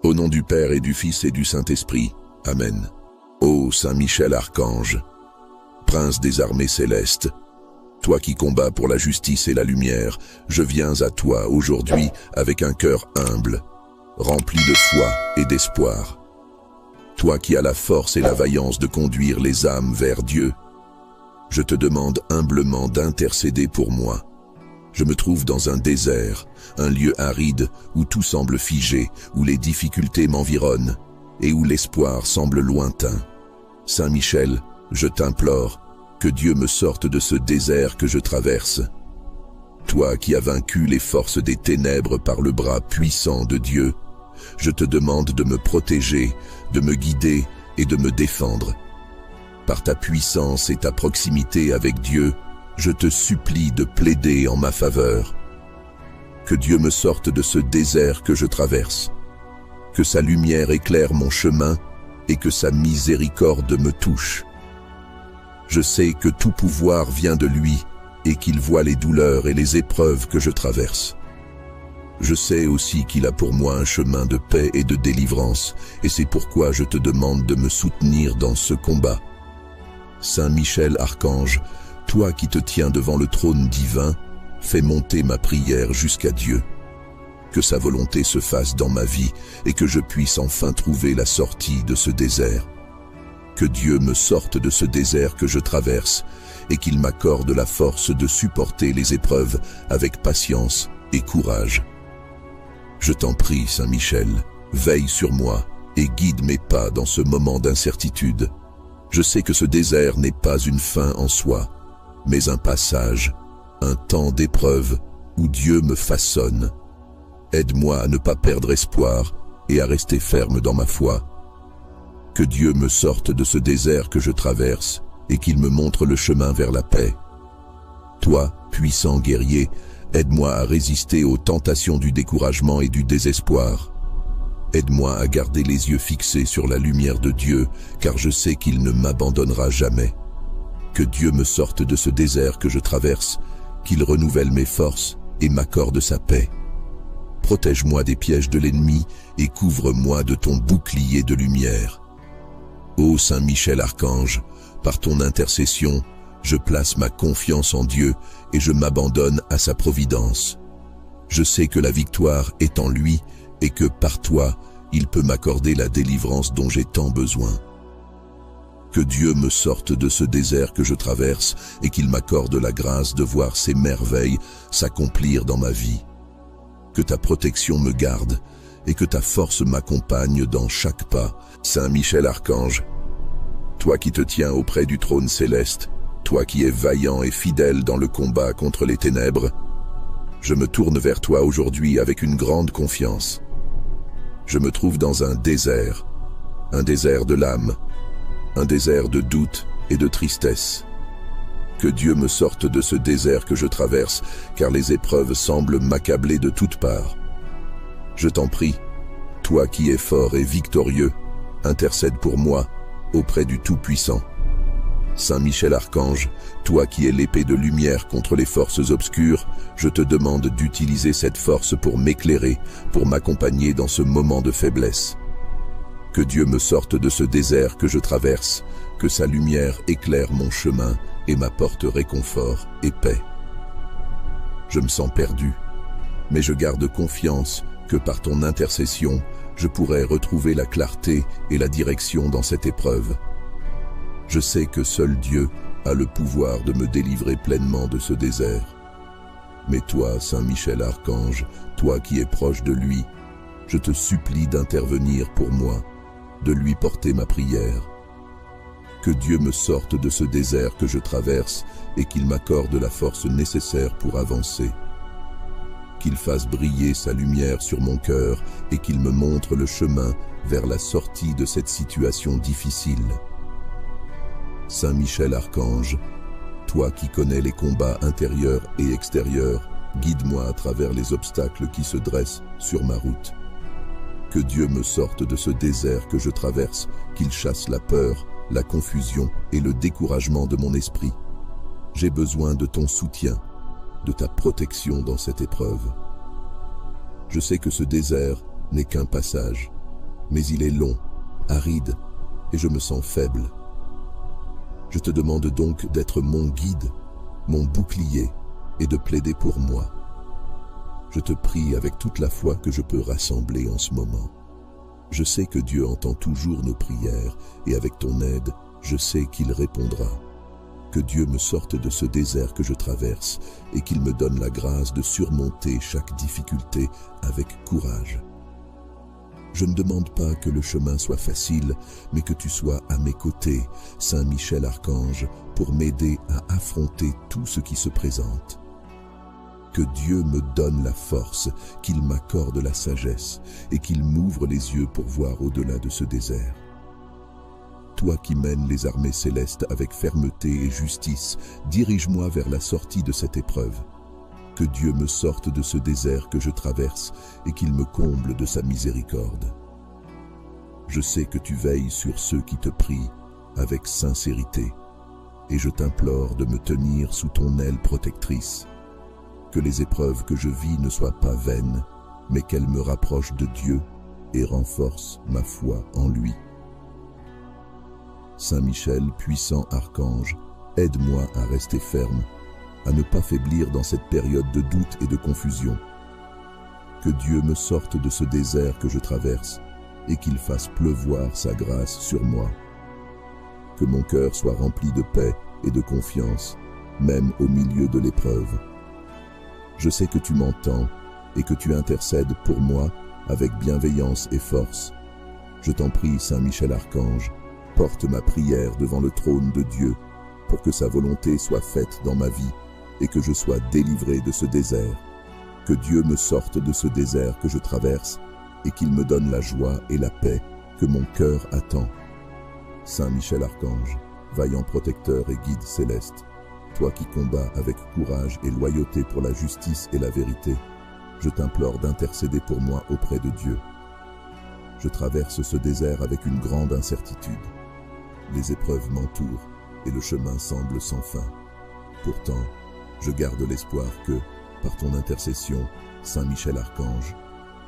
Au nom du Père et du Fils et du Saint-Esprit. Amen. Ô Saint Michel Archange, Prince des armées célestes, toi qui combats pour la justice et la lumière, je viens à toi aujourd'hui avec un cœur humble, rempli de foi et d'espoir. Toi qui as la force et la vaillance de conduire les âmes vers Dieu, je te demande humblement d'intercéder pour moi. Je me trouve dans un désert, un lieu aride où tout semble figé, où les difficultés m'environnent et où l'espoir semble lointain. Saint Michel, je t'implore, que Dieu me sorte de ce désert que je traverse. Toi qui as vaincu les forces des ténèbres par le bras puissant de Dieu, je te demande de me protéger, de me guider et de me défendre. Par ta puissance et ta proximité avec Dieu, je te supplie de plaider en ma faveur. Que Dieu me sorte de ce désert que je traverse, que sa lumière éclaire mon chemin et que sa miséricorde me touche. Je sais que tout pouvoir vient de lui et qu'il voit les douleurs et les épreuves que je traverse. Je sais aussi qu'il a pour moi un chemin de paix et de délivrance, et c'est pourquoi je te demande de me soutenir dans ce combat. Saint Michel Archange, toi qui te tiens devant le trône divin, fais monter ma prière jusqu'à Dieu. Que sa volonté se fasse dans ma vie et que je puisse enfin trouver la sortie de ce désert. Que Dieu me sorte de ce désert que je traverse et qu'il m'accorde la force de supporter les épreuves avec patience et courage. Je t'en prie, Saint Michel, veille sur moi et guide mes pas dans ce moment d'incertitude. Je sais que ce désert n'est pas une fin en soi, mais un passage, un temps d'épreuve où Dieu me façonne. Aide-moi à ne pas perdre espoir et à rester ferme dans ma foi. Que Dieu me sorte de ce désert que je traverse et qu'il me montre le chemin vers la paix. Toi, puissant guerrier, aide-moi à résister aux tentations du découragement et du désespoir. Aide-moi à garder les yeux fixés sur la lumière de Dieu, car je sais qu'il ne m'abandonnera jamais. Que Dieu me sorte de ce désert que je traverse, qu'il renouvelle mes forces et m'accorde sa paix. Protège-moi des pièges de l'ennemi et couvre-moi de ton bouclier de lumière. Ô Saint Michel Archange, par ton intercession, je place ma confiance en Dieu et je m'abandonne à sa providence. Je sais que la victoire est en lui et que par toi, il peut m'accorder la délivrance dont j'ai tant besoin. Que Dieu me sorte de ce désert que je traverse et qu'il m'accorde la grâce de voir ses merveilles s'accomplir dans ma vie. Que ta protection me garde et que ta force m'accompagne dans chaque pas. Saint Michel Archange, toi qui te tiens auprès du trône céleste, toi qui es vaillant et fidèle dans le combat contre les ténèbres, je me tourne vers toi aujourd'hui avec une grande confiance. Je me trouve dans un désert de l'âme, un désert de doute et de tristesse. Que Dieu me sorte de ce désert que je traverse, car les épreuves semblent m'accabler de toutes parts. Je t'en prie, toi qui es fort et victorieux, intercède pour moi auprès du Tout-Puissant. Saint Michel Archange, toi qui es l'épée de lumière contre les forces obscures, je te demande d'utiliser cette force pour m'éclairer, pour m'accompagner dans ce moment de faiblesse. Que Dieu me sorte de ce désert que je traverse, que sa lumière éclaire mon chemin et m'apporte réconfort et paix. Je me sens perdu, mais je garde confiance que par ton intercession, je pourrai retrouver la clarté et la direction dans cette épreuve. Je sais que seul Dieu a le pouvoir de me délivrer pleinement de ce désert. Mais toi, Saint Michel Archange, toi qui es proche de lui, je te supplie d'intervenir pour moi, de lui porter ma prière. Que Dieu me sorte de ce désert que je traverse et qu'il m'accorde la force nécessaire pour avancer. Qu'il fasse briller sa lumière sur mon cœur et qu'il me montre le chemin vers la sortie de cette situation difficile. Saint Michel Archange, toi qui connais les combats intérieurs et extérieurs, guide-moi à travers les obstacles qui se dressent sur ma route. Que Dieu me sorte de ce désert que je traverse, qu'il chasse la peur, la confusion et le découragement de mon esprit. J'ai besoin de ton soutien, de ta protection dans cette épreuve. Je sais que ce désert n'est qu'un passage, mais il est long, aride, et je me sens faible. Je te demande donc d'être mon guide, mon bouclier, et de plaider pour moi. Je te prie avec toute la foi que je peux rassembler en ce moment. Je sais que Dieu entend toujours nos prières, et avec ton aide, je sais qu'il répondra. Que Dieu me sorte de ce désert que je traverse, et qu'il me donne la grâce de surmonter chaque difficulté avec courage. Je ne demande pas que le chemin soit facile, mais que tu sois à mes côtés, Saint Michel Archange, pour m'aider à affronter tout ce qui se présente. Que Dieu me donne la force, qu'il m'accorde la sagesse et qu'il m'ouvre les yeux pour voir au-delà de ce désert. Toi qui mènes les armées célestes avec fermeté et justice, dirige-moi vers la sortie de cette épreuve. Que Dieu me sorte de ce désert que je traverse et qu'il me comble de sa miséricorde. Je sais que tu veilles sur ceux qui te prient avec sincérité et je t'implore de me tenir sous ton aile protectrice. Que les épreuves que je vis ne soient pas vaines, mais qu'elles me rapprochent de Dieu et renforcent ma foi en lui. Saint Michel, puissant archange, aide-moi à rester ferme, à ne pas faiblir dans cette période de doute et de confusion. Que Dieu me sorte de ce désert que je traverse et qu'il fasse pleuvoir sa grâce sur moi. Que mon cœur soit rempli de paix et de confiance, même au milieu de l'épreuve. Je sais que tu m'entends et que tu intercèdes pour moi avec bienveillance et force. Je t'en prie, Saint Michel Archange, porte ma prière devant le trône de Dieu pour que sa volonté soit faite dans ma vie et que je sois délivré de ce désert. Que Dieu me sorte de ce désert que je traverse et qu'il me donne la joie et la paix que mon cœur attend. Saint Michel Archange, vaillant protecteur et guide céleste, toi qui combats avec courage et loyauté pour la justice et la vérité, je t'implore d'intercéder pour moi auprès de Dieu. Je traverse ce désert avec une grande incertitude. Les épreuves m'entourent et le chemin semble sans fin. Pourtant, je garde l'espoir que, par ton intercession, Saint Michel Archange,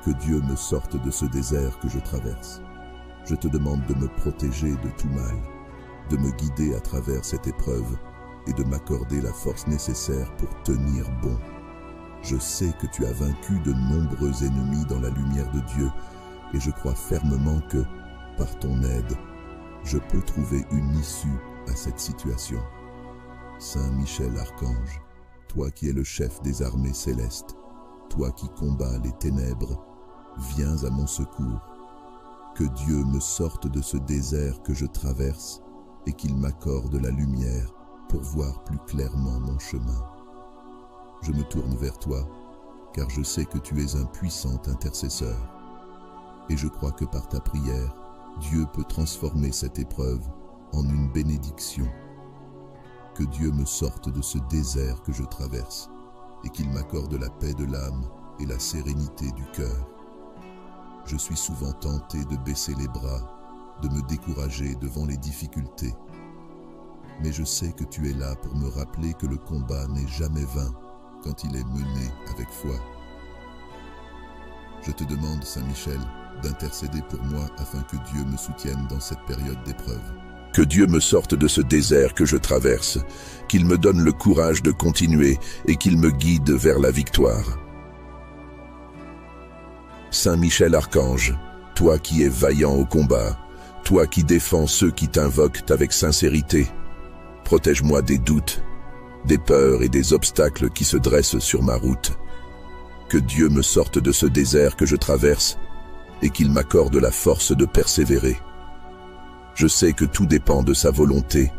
que Dieu me sorte de ce désert que je traverse. Je te demande de me protéger de tout mal, de me guider à travers cette épreuve et de m'accorder la force nécessaire pour tenir bon. Je sais que tu as vaincu de nombreux ennemis dans la lumière de Dieu et je crois fermement que, par ton aide, je peux trouver une issue à cette situation. Saint Michel Archange, toi qui es le chef des armées célestes, toi qui combats les ténèbres, viens à mon secours. Que Dieu me sorte de ce désert que je traverse et qu'il m'accorde la lumière pour voir plus clairement mon chemin. Je me tourne vers toi, car je sais que tu es un puissant intercesseur. Et je crois que par ta prière, Dieu peut transformer cette épreuve en une bénédiction. Que Dieu me sorte de ce désert que je traverse et qu'il m'accorde la paix de l'âme et la sérénité du cœur. Je suis souvent tenté de baisser les bras, de me décourager devant les difficultés. Mais je sais que tu es là pour me rappeler que le combat n'est jamais vain quand il est mené avec foi. Je te demande, Saint Michel, d'intercéder pour moi afin que Dieu me soutienne dans cette période d'épreuve. Que Dieu me sorte de ce désert que je traverse, qu'il me donne le courage de continuer et qu'il me guide vers la victoire. Saint Michel Archange, toi qui es vaillant au combat, toi qui défends ceux qui t'invoquent avec sincérité, protège-moi des doutes, des peurs et des obstacles qui se dressent sur ma route. Que Dieu me sorte de ce désert que je traverse et qu'il m'accorde la force de persévérer. Je sais que tout dépend de sa volonté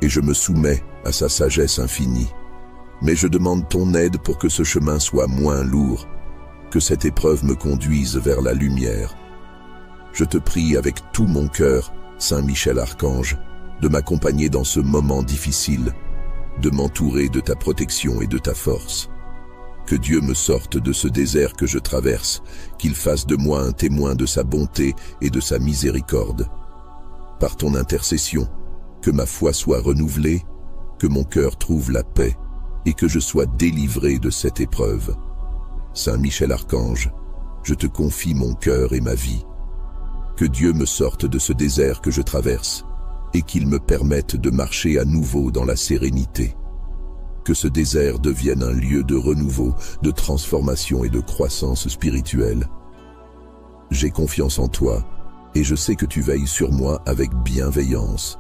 et je me soumets à sa sagesse infinie. Mais je demande ton aide pour que ce chemin soit moins lourd, que cette épreuve me conduise vers la lumière. Je te prie avec tout mon cœur, Saint Michel Archange, de m'accompagner dans ce moment difficile, de m'entourer de ta protection et de ta force. Que Dieu me sorte de ce désert que je traverse, qu'il fasse de moi un témoin de sa bonté et de sa miséricorde. Par ton intercession, que ma foi soit renouvelée, que mon cœur trouve la paix et que je sois délivré de cette épreuve. Saint Michel Archange, je te confie mon cœur et ma vie. Que Dieu me sorte de ce désert que je traverse et qu'il me permette de marcher à nouveau dans la sérénité. Que ce désert devienne un lieu de renouveau, de transformation et de croissance spirituelle. J'ai confiance en toi et je sais que tu veilles sur moi avec bienveillance.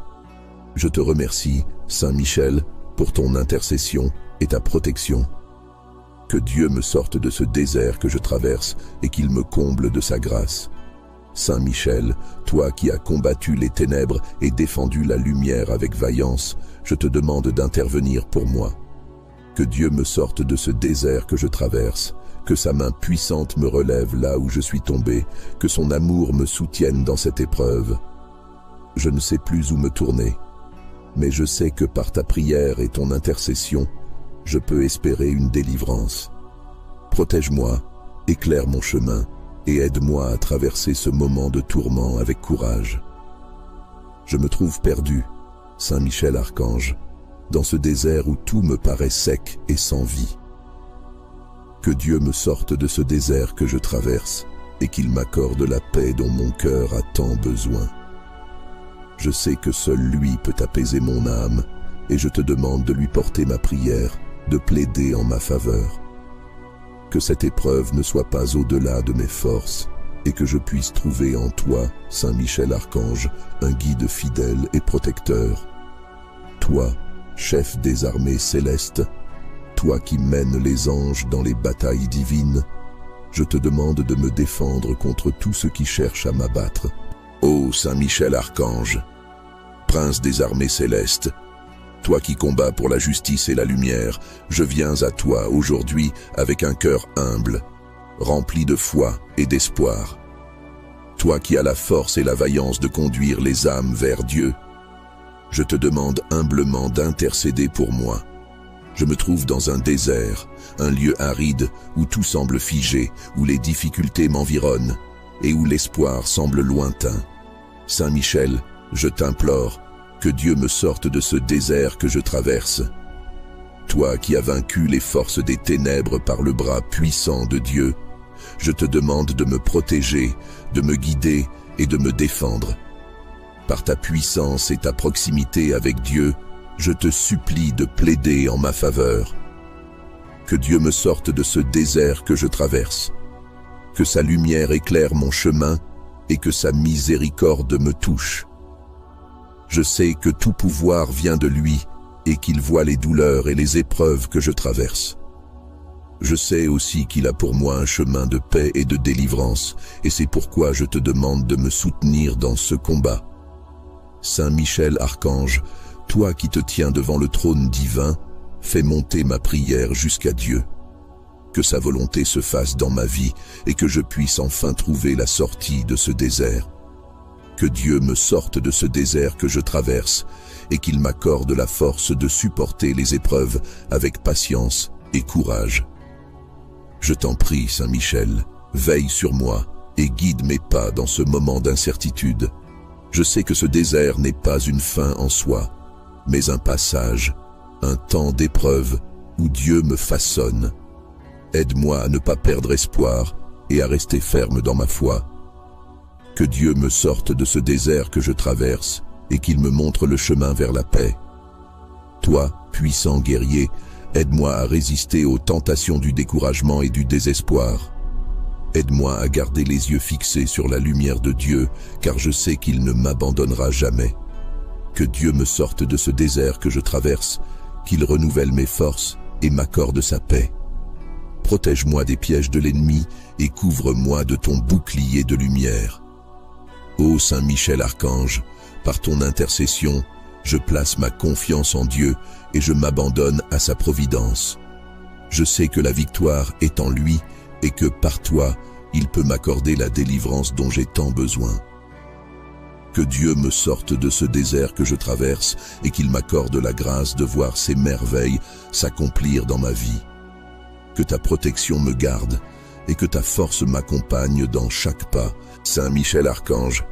Je te remercie, Saint Michel, pour ton intercession et ta protection. Que Dieu me sorte de ce désert que je traverse et qu'il me comble de sa grâce. Saint Michel, toi qui as combattu les ténèbres et défendu la lumière avec vaillance, je te demande d'intervenir pour moi. Que Dieu me sorte de ce désert que je traverse, que sa main puissante me relève là où je suis tombé, que son amour me soutienne dans cette épreuve. Je ne sais plus où me tourner, mais je sais que par ta prière et ton intercession, je peux espérer une délivrance. Protège-moi, éclaire mon chemin et aide-moi à traverser ce moment de tourment avec courage. Je me trouve perdu, Saint Michel Archange, dans ce désert où tout me paraît sec et sans vie. Que Dieu me sorte de ce désert que je traverse et qu'il m'accorde la paix dont mon cœur a tant besoin. Je sais que seul lui peut apaiser mon âme et je te demande de lui porter ma prière, de plaider en ma faveur. Que cette épreuve ne soit pas au-delà de mes forces et que je puisse trouver en toi, Saint Michel Archange, un guide fidèle et protecteur. Toi, chef des armées célestes, toi qui mènes les anges dans les batailles divines, je te demande de me défendre contre tous ceux qui cherchent à m'abattre. Ô Saint Michel Archange, prince des armées célestes, toi qui combats pour la justice et la lumière, je viens à toi aujourd'hui avec un cœur humble, rempli de foi et d'espoir. Toi qui as la force et la vaillance de conduire les âmes vers Dieu, je te demande humblement d'intercéder pour moi. Je me trouve dans un désert, un lieu aride où tout semble figé, où les difficultés m'environnent et où l'espoir semble lointain. Saint Michel, je t'implore, que Dieu me sorte de ce désert que je traverse. Toi qui as vaincu les forces des ténèbres par le bras puissant de Dieu, je te demande de me protéger, de me guider et de me défendre. Par ta puissance et ta proximité avec Dieu, je te supplie de plaider en ma faveur. Que Dieu me sorte de ce désert que je traverse, que sa lumière éclaire mon chemin et que sa miséricorde me touche. Je sais que tout pouvoir vient de lui et qu'il voit les douleurs et les épreuves que je traverse. Je sais aussi qu'il a pour moi un chemin de paix et de délivrance, et c'est pourquoi je te demande de me soutenir dans ce combat. Saint Michel Archange, toi qui te tiens devant le trône divin, fais monter ma prière jusqu'à Dieu. Que sa volonté se fasse dans ma vie et que je puisse enfin trouver la sortie de ce désert. Que Dieu me sorte de ce désert que je traverse et qu'il m'accorde la force de supporter les épreuves avec patience et courage. Je t'en prie, Saint Michel, veille sur moi et guide mes pas dans ce moment d'incertitude. Je sais que ce désert n'est pas une fin en soi, mais un passage, un temps d'épreuve où Dieu me façonne. Aide-moi à ne pas perdre espoir et à rester ferme dans ma foi. Que Dieu me sorte de ce désert que je traverse et qu'il me montre le chemin vers la paix. Toi, puissant guerrier, aide-moi à résister aux tentations du découragement et du désespoir. Aide-moi à garder les yeux fixés sur la lumière de Dieu, car je sais qu'il ne m'abandonnera jamais. Que Dieu me sorte de ce désert que je traverse, qu'il renouvelle mes forces et m'accorde sa paix. Protège-moi des pièges de l'ennemi et couvre-moi de ton bouclier de lumière. Ô Saint Michel Archange, par ton intercession, je place ma confiance en Dieu et je m'abandonne à sa providence. Je sais que la victoire est en lui et que par toi, il peut m'accorder la délivrance dont j'ai tant besoin. Que Dieu me sorte de ce désert que je traverse et qu'il m'accorde la grâce de voir ses merveilles s'accomplir dans ma vie. Que ta protection me garde et que ta force m'accompagne dans chaque pas. Saint Michel Archange,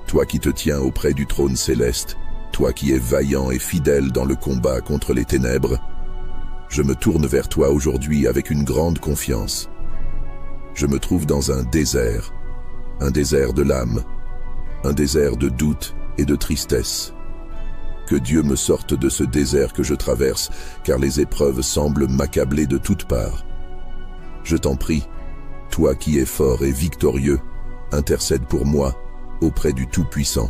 toi qui te tiens auprès du trône céleste, toi qui es vaillant et fidèle dans le combat contre les ténèbres, je me tourne vers toi aujourd'hui avec une grande confiance. Je me trouve dans un désert de l'âme, un désert de doute et de tristesse. Que Dieu me sorte de ce désert que je traverse, car les épreuves semblent m'accabler de toutes parts. Je t'en prie, toi qui es fort et victorieux, intercède pour moi auprès du Tout-Puissant.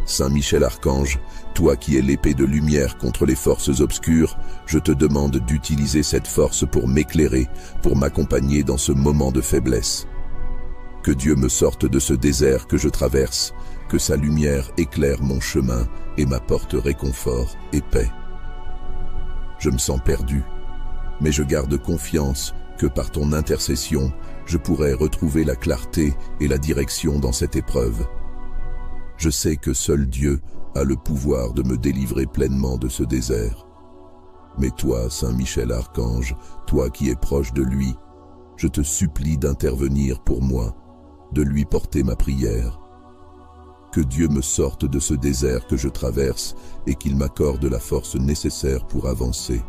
Saint Michel Archange, toi qui es l'épée de lumière contre les forces obscures, je te demande d'utiliser cette force pour m'éclairer, pour m'accompagner dans ce moment de faiblesse. Que Dieu me sorte de ce désert que je traverse, que sa lumière éclaire mon chemin et m'apporte réconfort et paix. Je me sens perdu, mais je garde confiance que par ton intercession, je pourrai retrouver la clarté et la direction dans cette épreuve. Je sais que seul Dieu a le pouvoir de me délivrer pleinement de ce désert. Mais toi, Saint Michel Archange, toi qui es proche de lui, je te supplie d'intervenir pour moi, de lui porter ma prière. Que Dieu me sorte de ce désert que je traverse et qu'il m'accorde la force nécessaire pour avancer.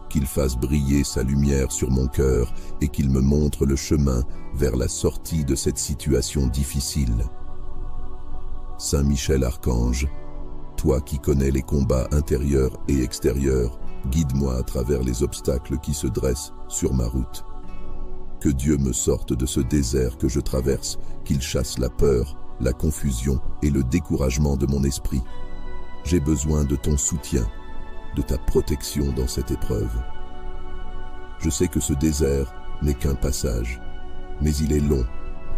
Qu'il fasse briller sa lumière sur mon cœur et qu'il me montre le chemin vers la sortie de cette situation difficile. Saint Michel Archange, toi qui connais les combats intérieurs et extérieurs, guide-moi à travers les obstacles qui se dressent sur ma route. Que Dieu me sorte de ce désert que je traverse, qu'il chasse la peur, la confusion et le découragement de mon esprit. J'ai besoin de ton soutien, de ta protection dans cette épreuve. Je sais que ce désert n'est qu'un passage, mais il est long,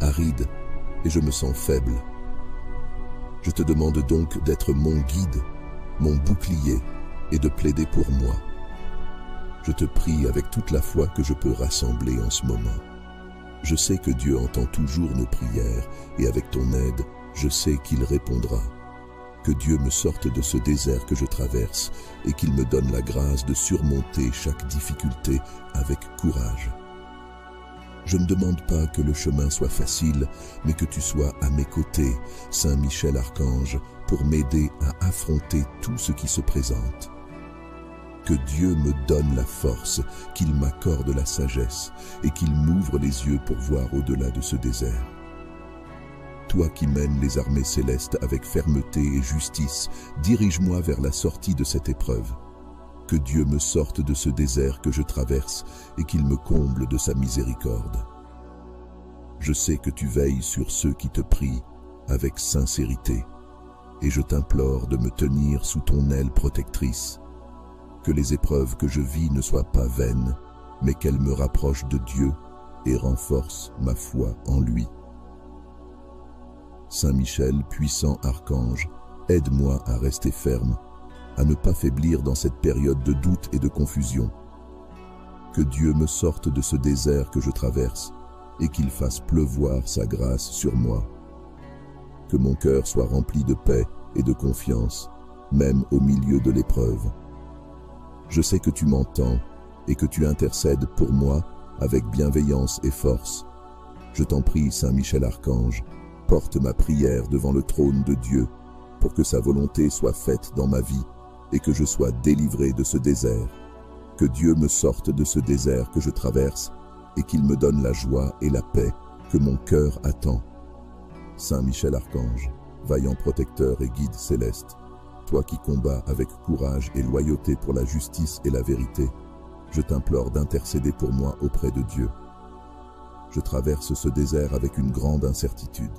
aride, et je me sens faible. Je te demande donc d'être mon guide, mon bouclier, et de plaider pour moi. Je te prie avec toute la foi que je peux rassembler en ce moment. Je sais que Dieu entend toujours nos prières, et avec ton aide, je sais qu'il répondra. Que Dieu me sorte de ce désert que je traverse, et qu'il me donne la grâce de surmonter chaque difficulté avec courage. Je ne demande pas que le chemin soit facile, mais que tu sois à mes côtés, Saint Michel Archange, pour m'aider à affronter tout ce qui se présente. Que Dieu me donne la force, qu'il m'accorde la sagesse et qu'il m'ouvre les yeux pour voir au-delà de ce désert. Toi qui mènes les armées célestes avec fermeté et justice, dirige-moi vers la sortie de cette épreuve. Que Dieu me sorte de ce désert que je traverse et qu'il me comble de sa miséricorde. Je sais que tu veilles sur ceux qui te prient avec sincérité et je t'implore de me tenir sous ton aile protectrice. Que les épreuves que je vis ne soient pas vaines, mais qu'elles me rapprochent de Dieu et renforcent ma foi en lui. Saint Michel, puissant archange, aide-moi à rester ferme, à ne pas faiblir dans cette période de doute et de confusion. Que Dieu me sorte de ce désert que je traverse et qu'il fasse pleuvoir sa grâce sur moi. Que mon cœur soit rempli de paix et de confiance, même au milieu de l'épreuve. Je sais que tu m'entends et que tu intercèdes pour moi avec bienveillance et force. Je t'en prie, Saint Michel Archange, porte ma prière devant le trône de Dieu pour que sa volonté soit faite dans ma vie et que je sois délivré de ce désert. Que Dieu me sorte de ce désert que je traverse et qu'il me donne la joie et la paix que mon cœur attend. Saint Michel Archange, vaillant protecteur et guide céleste, toi qui combats avec courage et loyauté pour la justice et la vérité, je t'implore d'intercéder pour moi auprès de Dieu. Je traverse ce désert avec une grande incertitude.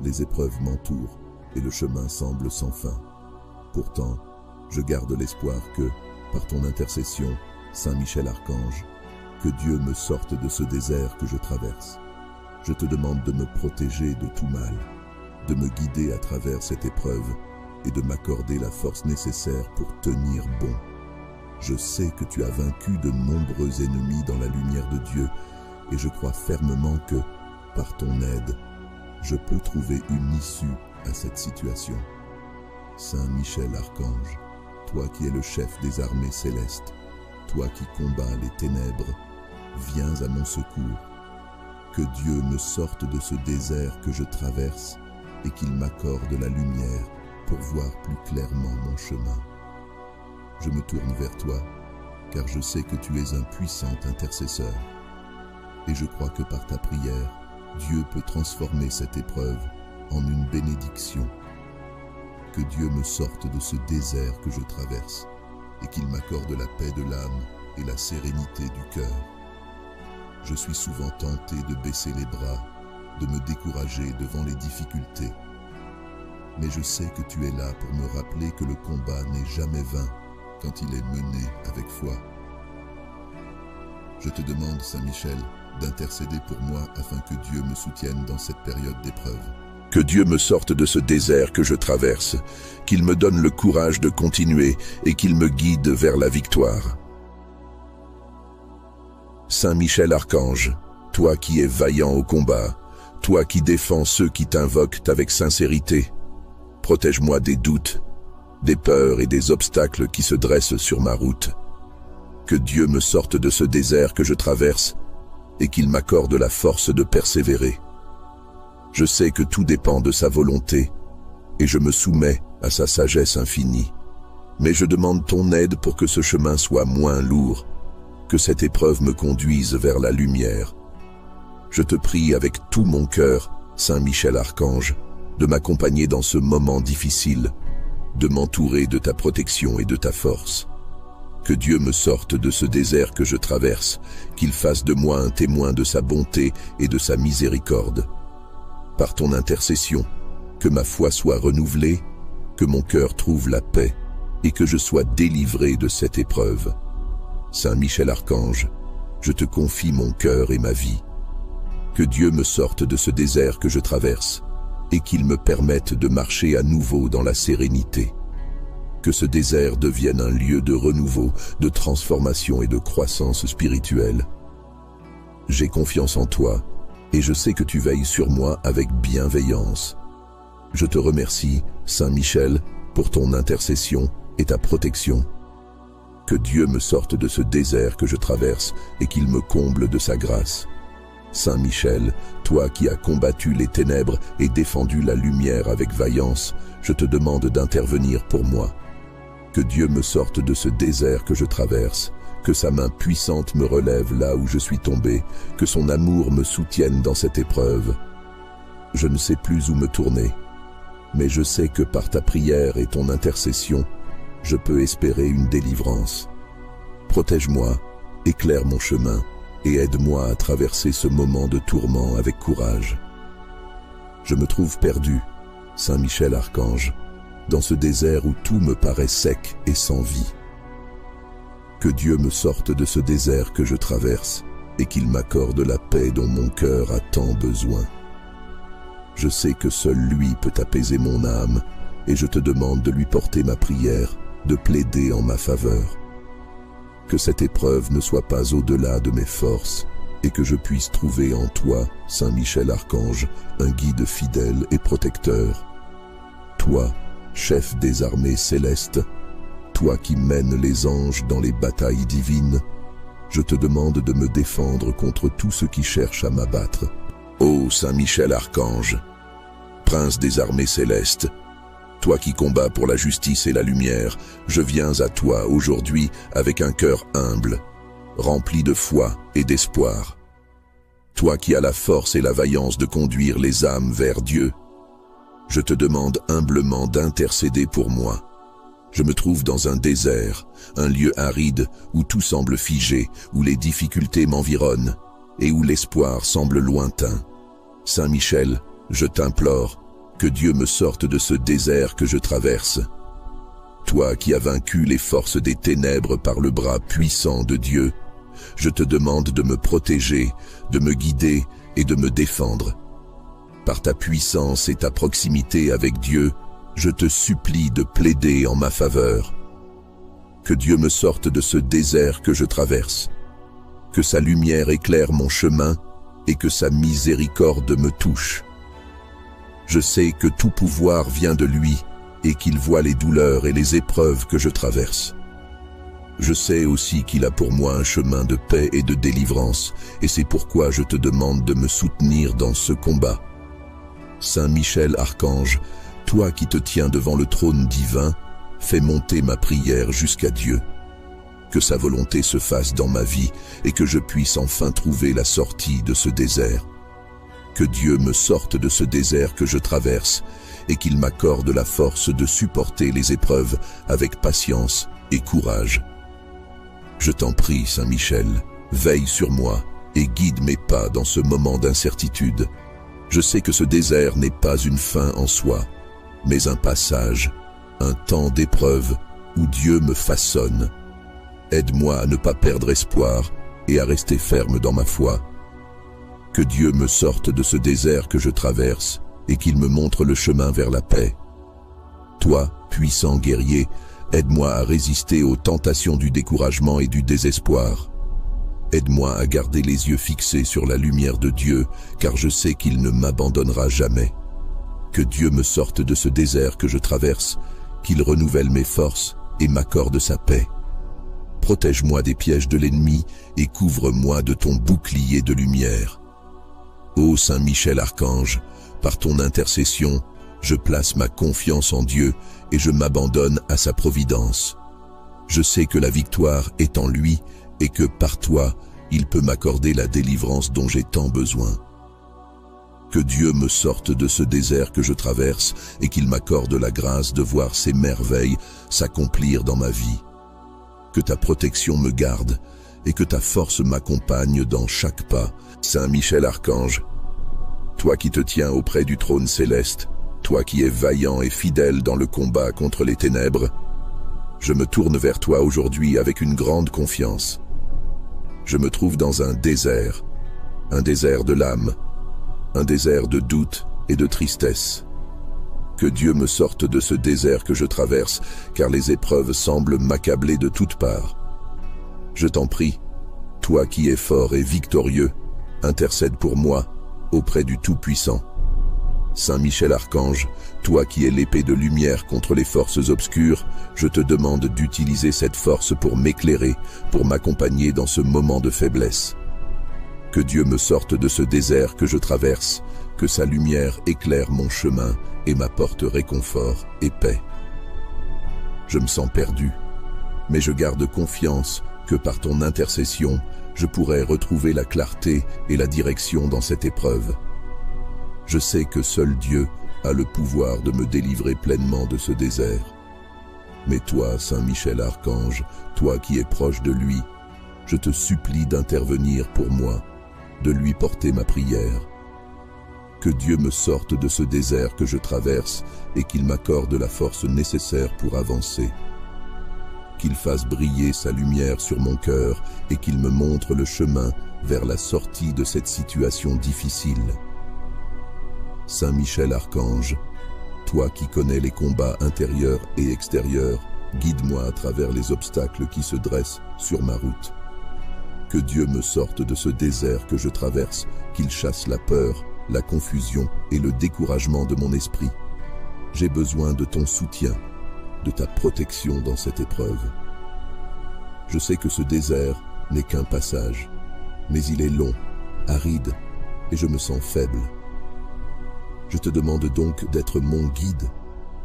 Les épreuves m'entourent et le chemin semble sans fin. Pourtant, je garde l'espoir que, par ton intercession, Saint Michel Archange, que Dieu me sorte de ce désert que je traverse. Je te demande de me protéger de tout mal, de me guider à travers cette épreuve et de m'accorder la force nécessaire pour tenir bon. Je sais que tu as vaincu de nombreux ennemis dans la lumière de Dieu et je crois fermement que, par ton aide, je peux trouver une issue à cette situation. Saint Michel Archange, toi qui es le chef des armées célestes, toi qui combats les ténèbres, viens à mon secours. Que Dieu me sorte de ce désert que je traverse et qu'il m'accorde la lumière pour voir plus clairement mon chemin. Je me tourne vers toi, car je sais que tu es un puissant intercesseur. Et je crois que par ta prière, Dieu peut transformer cette épreuve en une bénédiction. Que Dieu me sorte de ce désert que je traverse et qu'il m'accorde la paix de l'âme et la sérénité du cœur. Je suis souvent tenté de baisser les bras, de me décourager devant les difficultés. Mais je sais que tu es là pour me rappeler que le combat n'est jamais vain quand il est mené avec foi. Je te demande, Saint Michel, d'intercéder pour moi afin que Dieu me soutienne dans cette période d'épreuve. Que Dieu me sorte de ce désert que je traverse, qu'il me donne le courage de continuer et qu'il me guide vers la victoire. Saint Michel Archange, toi qui es vaillant au combat, toi qui défends ceux qui t'invoquent avec sincérité, protège-moi des doutes, des peurs et des obstacles qui se dressent sur ma route. Que Dieu me sorte de ce désert que je traverse et qu'il m'accorde la force de persévérer. Je sais que tout dépend de sa volonté et je me soumets à sa sagesse infinie. Mais je demande ton aide pour que ce chemin soit moins lourd, que cette épreuve me conduise vers la lumière. Je te prie avec tout mon cœur, Saint Michel Archange, de m'accompagner dans ce moment difficile, de m'entourer de ta protection et de ta force. Que Dieu me sorte de ce désert que je traverse, qu'il fasse de moi un témoin de sa bonté et de sa miséricorde. Par ton intercession, que ma foi soit renouvelée, que mon cœur trouve la paix et que je sois délivré de cette épreuve. Saint Michel Archange, je te confie mon cœur et ma vie. Que Dieu me sorte de ce désert que je traverse et qu'il me permette de marcher à nouveau dans la sérénité. Que ce désert devienne un lieu de renouveau, de transformation et de croissance spirituelle. J'ai confiance en toi et je sais que tu veilles sur moi avec bienveillance. Je te remercie, Saint Michel, pour ton intercession et ta protection. Que Dieu me sorte de ce désert que je traverse et qu'il me comble de sa grâce. Saint Michel, toi qui as combattu les ténèbres et défendu la lumière avec vaillance, je te demande d'intervenir pour moi. Que Dieu me sorte de ce désert que je traverse, que sa main puissante me relève là où je suis tombé, que son amour me soutienne dans cette épreuve. Je ne sais plus où me tourner, mais je sais que par ta prière et ton intercession, je peux espérer une délivrance. Protège-moi, éclaire mon chemin et aide-moi à traverser ce moment de tourment avec courage. Je me trouve perdu, Saint Michel Archange, dans ce désert où tout me paraît sec et sans vie. Que Dieu me sorte de ce désert que je traverse et qu'il m'accorde la paix dont mon cœur a tant besoin. Je sais que seul lui peut apaiser mon âme et je te demande de lui porter ma prière, de plaider en ma faveur. Que cette épreuve ne soit pas au-delà de mes forces et que je puisse trouver en toi, Saint Michel Archange, un guide fidèle et protecteur. Toi, chef des armées célestes, toi qui mènes les anges dans les batailles divines, je te demande de me défendre contre tout ce qui cherche à m'abattre. Ô Saint Michel Archange, prince des armées célestes, toi qui combats pour la justice et la lumière, je viens à toi aujourd'hui avec un cœur humble, rempli de foi et d'espoir. Toi qui as la force et la vaillance de conduire les âmes vers Dieu, je te demande humblement d'intercéder pour moi. Je me trouve dans un désert, un lieu aride où tout semble figé, où les difficultés m'environnent et où l'espoir semble lointain. Saint Michel, je t'implore, que Dieu me sorte de ce désert que je traverse. Toi qui as vaincu les forces des ténèbres par le bras puissant de Dieu, je te demande de me protéger, de me guider et de me défendre. Par ta puissance et ta proximité avec Dieu, je te supplie de plaider en ma faveur. Que Dieu me sorte de ce désert que je traverse, que sa lumière éclaire mon chemin et que sa miséricorde me touche. Je sais que tout pouvoir vient de lui et qu'il voit les douleurs et les épreuves que je traverse. Je sais aussi qu'il a pour moi un chemin de paix et de délivrance, et c'est pourquoi je te demande de me soutenir dans ce combat. Saint Michel Archange, toi qui te tiens devant le trône divin, fais monter ma prière jusqu'à Dieu. Que sa volonté se fasse dans ma vie et que je puisse enfin trouver la sortie de ce désert. Que Dieu me sorte de ce désert que je traverse et qu'il m'accorde la force de supporter les épreuves avec patience et courage. Je t'en prie, Saint Michel, veille sur moi et guide mes pas dans ce moment d'incertitude. Je sais que ce désert n'est pas une fin en soi, mais un passage, un temps d'épreuve où Dieu me façonne. Aide-moi à ne pas perdre espoir et à rester ferme dans ma foi. Que Dieu me sorte de ce désert que je traverse et qu'il me montre le chemin vers la paix. Toi, puissant guerrier, aide-moi à résister aux tentations du découragement et du désespoir. Aide-moi à garder les yeux fixés sur la lumière de Dieu, car je sais qu'il ne m'abandonnera jamais. Que Dieu me sorte de ce désert que je traverse, qu'il renouvelle mes forces et m'accorde sa paix. Protège-moi des pièges de l'ennemi et couvre-moi de ton bouclier de lumière. Ô Saint Michel Archange, par ton intercession, je place ma confiance en Dieu et je m'abandonne à sa providence. Je sais que la victoire est en lui et que par toi, il peut m'accorder la délivrance dont j'ai tant besoin. Que Dieu me sorte de ce désert que je traverse et qu'il m'accorde la grâce de voir ses merveilles s'accomplir dans ma vie. Que ta protection me garde et que ta force m'accompagne dans chaque pas. Saint Michel Archange, toi qui te tiens auprès du trône céleste, toi qui es vaillant et fidèle dans le combat contre les ténèbres, je me tourne vers toi aujourd'hui avec une grande confiance. Je me trouve dans un désert de l'âme, un désert de doute et de tristesse. Que Dieu me sorte de ce désert que je traverse, car les épreuves semblent m'accabler de toutes parts. Je t'en prie, toi qui es fort et victorieux, intercède pour moi auprès du Tout-Puissant. Saint Michel Archange, toi qui es l'épée de lumière contre les forces obscures, je te demande d'utiliser cette force pour m'éclairer, pour m'accompagner dans ce moment de faiblesse. Que Dieu me sorte de ce désert que je traverse, que sa lumière éclaire mon chemin et m'apporte réconfort et paix. Je me sens perdu, mais je garde confiance que par ton intercession, je pourrai retrouver la clarté et la direction dans cette épreuve. Je sais que seul Dieu a le pouvoir de me délivrer pleinement de ce désert. Mais toi, Saint Michel Archange, toi qui es proche de lui, je te supplie d'intervenir pour moi, de lui porter ma prière. Que Dieu me sorte de ce désert que je traverse et qu'il m'accorde la force nécessaire pour avancer. Qu'il fasse briller sa lumière sur mon cœur et qu'il me montre le chemin vers la sortie de cette situation difficile. Saint Michel Archange, toi qui connais les combats intérieurs et extérieurs, guide-moi à travers les obstacles qui se dressent sur ma route. Que Dieu me sorte de ce désert que je traverse, qu'il chasse la peur, la confusion et le découragement de mon esprit. J'ai besoin de ton soutien, de ta protection dans cette épreuve. Je sais que ce désert n'est qu'un passage, mais il est long, aride, et je me sens faible. Je te demande donc d'être mon guide,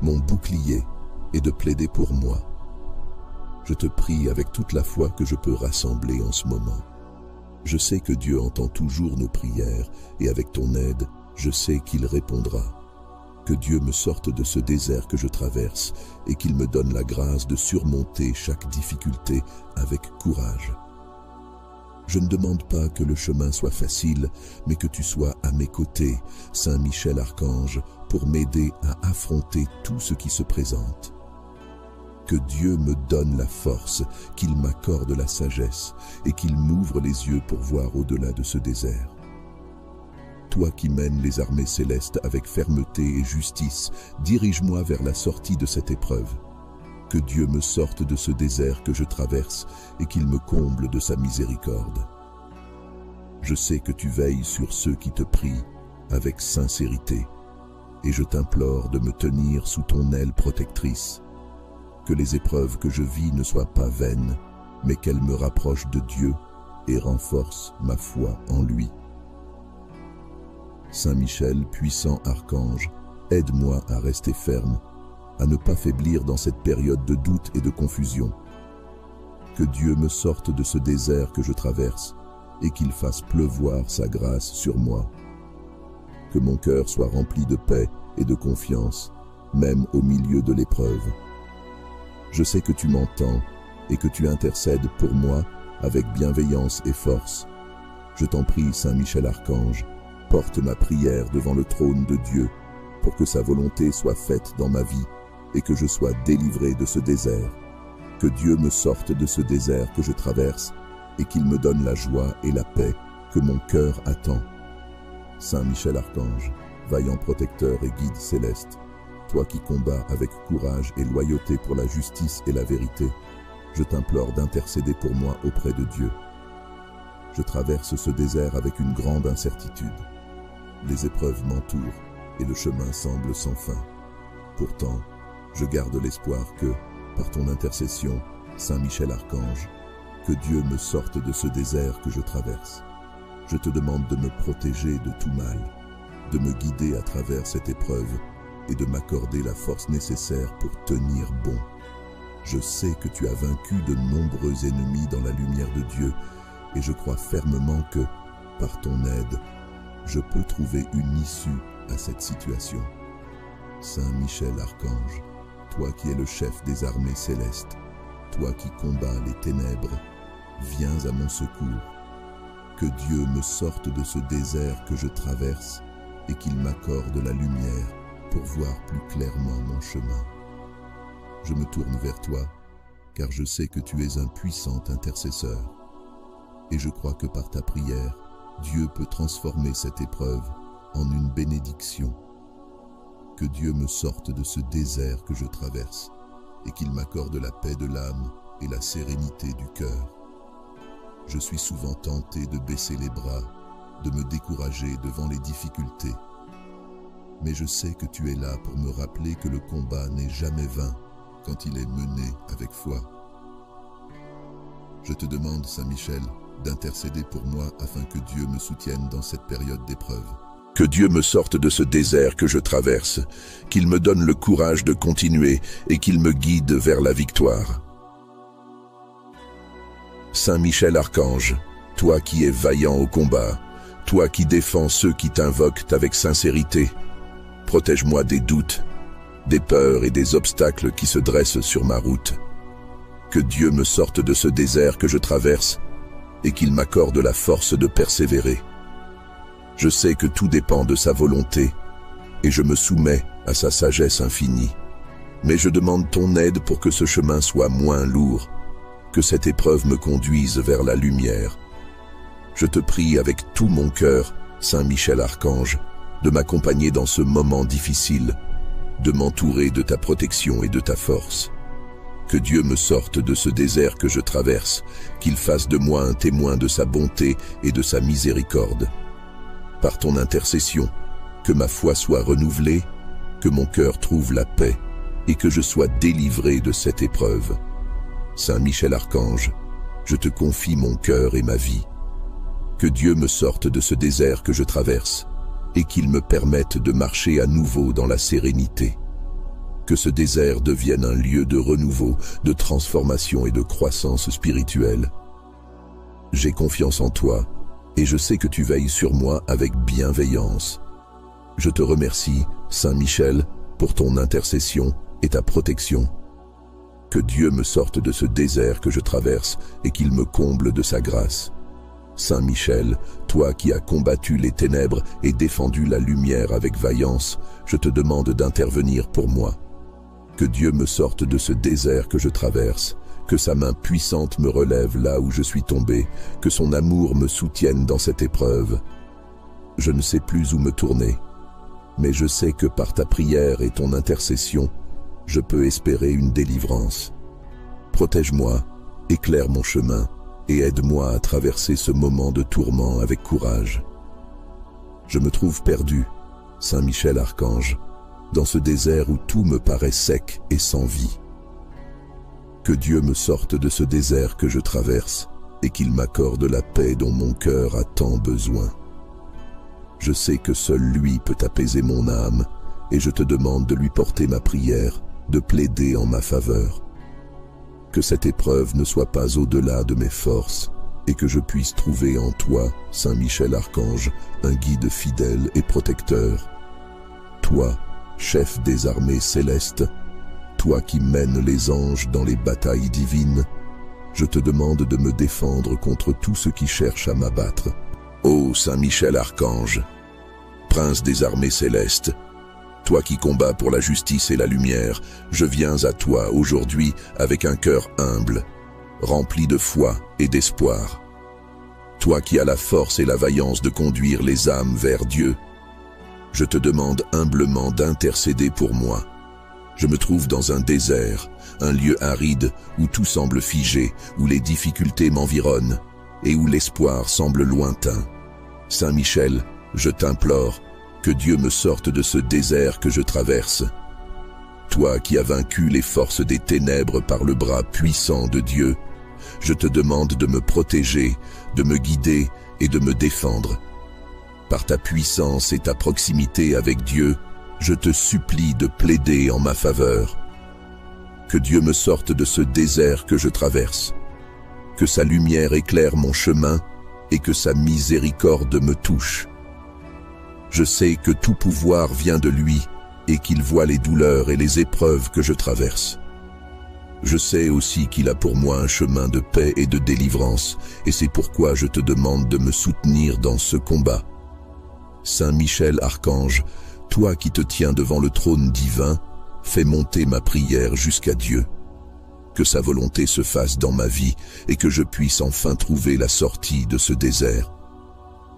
mon bouclier, et de plaider pour moi. Je te prie avec toute la foi que je peux rassembler en ce moment. Je sais que Dieu entend toujours nos prières, et avec ton aide, je sais qu'il répondra. Que Dieu me sorte de ce désert que je traverse, et qu'il me donne la grâce de surmonter chaque difficulté avec courage. Je ne demande pas que le chemin soit facile, mais que tu sois à mes côtés, Saint Michel Archange, pour m'aider à affronter tout ce qui se présente. Que Dieu me donne la force, qu'il m'accorde la sagesse et qu'il m'ouvre les yeux pour voir au-delà de ce désert. Toi qui mènes les armées célestes avec fermeté et justice, dirige-moi vers la sortie de cette épreuve. Que Dieu me sorte de ce désert que je traverse et qu'il me comble de sa miséricorde. Je sais que tu veilles sur ceux qui te prient avec sincérité et je t'implore de me tenir sous ton aile protectrice. Que les épreuves que je vis ne soient pas vaines, mais qu'elles me rapprochent de Dieu et renforcent ma foi en lui. Saint Michel, puissant archange, aide-moi à rester ferme, à ne pas faiblir dans cette période de doute et de confusion. Que Dieu me sorte de ce désert que je traverse et qu'il fasse pleuvoir sa grâce sur moi. que mon cœur soit rempli de paix et de confiance, même au milieu de l'épreuve. Je sais que tu m'entends et que tu intercèdes pour moi avec bienveillance et force. Je t'en prie, Saint Michel Archange, porte ma prière devant le trône de Dieu pour que sa volonté soit faite dans ma vie et que je sois délivré de ce désert. Que Dieu me sorte de ce désert que je traverse et qu'il me donne la joie et la paix que mon cœur attend. Saint Michel Archange, vaillant protecteur et guide céleste, toi qui combats avec courage et loyauté pour la justice et la vérité, je t'implore d'intercéder pour moi auprès de Dieu. Je traverse ce désert avec une grande incertitude. Les épreuves m'entourent et le chemin semble sans fin. Pourtant, je garde l'espoir que, par ton intercession, Saint Michel Archange, que Dieu me sorte de ce désert que je traverse. Je te demande de me protéger de tout mal, de me guider à travers cette épreuve et de m'accorder la force nécessaire pour tenir bon. Je sais que tu as vaincu de nombreux ennemis dans la lumière de Dieu et je crois fermement que, par ton aide, je peux trouver une issue à cette situation. Saint Michel Archange, toi qui es le chef des armées célestes, toi qui combats les ténèbres, viens à mon secours. Que Dieu me sorte de ce désert que je traverse et qu'il m'accorde la lumière pour voir plus clairement mon chemin. Je me tourne vers toi, car je sais que tu es un puissant intercesseur. Et je crois que par ta prière, Dieu peut transformer cette épreuve en une bénédiction. Que Dieu me sorte de ce désert que je traverse et qu'il m'accorde la paix de l'âme et la sérénité du cœur. Je suis souvent tenté de baisser les bras, de me décourager devant les difficultés. Mais je sais que tu es là pour me rappeler que le combat n'est jamais vain quand il est mené avec foi. Je te demande, Saint Michel, d'intercéder pour moi afin que Dieu me soutienne dans cette période d'épreuve. Que Dieu me sorte de ce désert que je traverse, qu'il me donne le courage de continuer et qu'il me guide vers la victoire. Saint Michel Archange, toi qui es vaillant au combat, toi qui défends ceux qui t'invoquent avec sincérité, protège-moi des doutes, des peurs et des obstacles qui se dressent sur ma route. Que Dieu me sorte de ce désert que je traverse et qu'il m'accorde la force de persévérer. Je sais que tout dépend de sa volonté et je me soumets à sa sagesse infinie. Mais je demande ton aide pour que ce chemin soit moins lourd, que cette épreuve me conduise vers la lumière. Je te prie avec tout mon cœur, Saint Michel Archange, de m'accompagner dans ce moment difficile, de m'entourer de ta protection et de ta force. Que Dieu me sorte de ce désert que je traverse, qu'il fasse de moi un témoin de sa bonté et de sa miséricorde. Par ton intercession, que ma foi soit renouvelée, que mon cœur trouve la paix et que je sois délivré de cette épreuve. Saint Michel Archange, je te confie mon cœur et ma vie. Que Dieu me sorte de ce désert que je traverse et qu'il me permette de marcher à nouveau dans la sérénité. Que ce désert devienne un lieu de renouveau, de transformation et de croissance spirituelle. J'ai confiance en toi et je sais que tu veilles sur moi avec bienveillance. Je te remercie, Saint Michel, pour ton intercession et ta protection. Que Dieu me sorte de ce désert que je traverse et qu'il me comble de sa grâce. Saint Michel, toi qui as combattu les ténèbres et défendu la lumière avec vaillance, je te demande d'intervenir pour moi. Que Dieu me sorte de ce désert que je traverse, que sa main puissante me relève là où je suis tombé, que son amour me soutienne dans cette épreuve. Je ne sais plus où me tourner, mais je sais que par ta prière et ton intercession, je peux espérer une délivrance. Protège-moi, éclaire mon chemin et aide-moi à traverser ce moment de tourment avec courage. Je me trouve perdu, Saint Michel Archange, dans ce désert où tout me paraît sec et sans vie. Que Dieu me sorte de ce désert que je traverse et qu'il m'accorde la paix dont mon cœur a tant besoin. Je sais que seul lui peut apaiser mon âme et je te demande de lui porter ma prière, de plaider en ma faveur. Que cette épreuve ne soit pas au-delà de mes forces, et que je puisse trouver en toi, Saint Michel Archange, un guide fidèle et protecteur. Toi, chef des armées célestes, toi qui mènes les anges dans les batailles divines, je te demande de me défendre contre tout ce qui cherche à m'abattre. Ô Saint Michel Archange, prince des armées célestes, toi qui combats pour la justice et la lumière, je viens à toi aujourd'hui avec un cœur humble, rempli de foi et d'espoir. Toi qui as la force et la vaillance de conduire les âmes vers Dieu, je te demande humblement d'intercéder pour moi. Je me trouve dans un désert, un lieu aride où tout semble figé, où les difficultés m'environnent et où l'espoir semble lointain. Saint Michel, je t'implore, que Dieu me sorte de ce désert que je traverse. Toi qui as vaincu les forces des ténèbres par le bras puissant de Dieu, je te demande de me protéger, de me guider et de me défendre. Par ta puissance et ta proximité avec Dieu, je te supplie de plaider en ma faveur. Que Dieu me sorte de ce désert que je traverse, que sa lumière éclaire mon chemin et que sa miséricorde me touche. Je sais que tout pouvoir vient de lui et qu'il voit les douleurs et les épreuves que je traverse. Je sais aussi qu'il a pour moi un chemin de paix et de délivrance, et c'est pourquoi je te demande de me soutenir dans ce combat. Saint Michel Archange, toi qui te tiens devant le trône divin, fais monter ma prière jusqu'à Dieu. Que sa volonté se fasse dans ma vie et que je puisse enfin trouver la sortie de ce désert.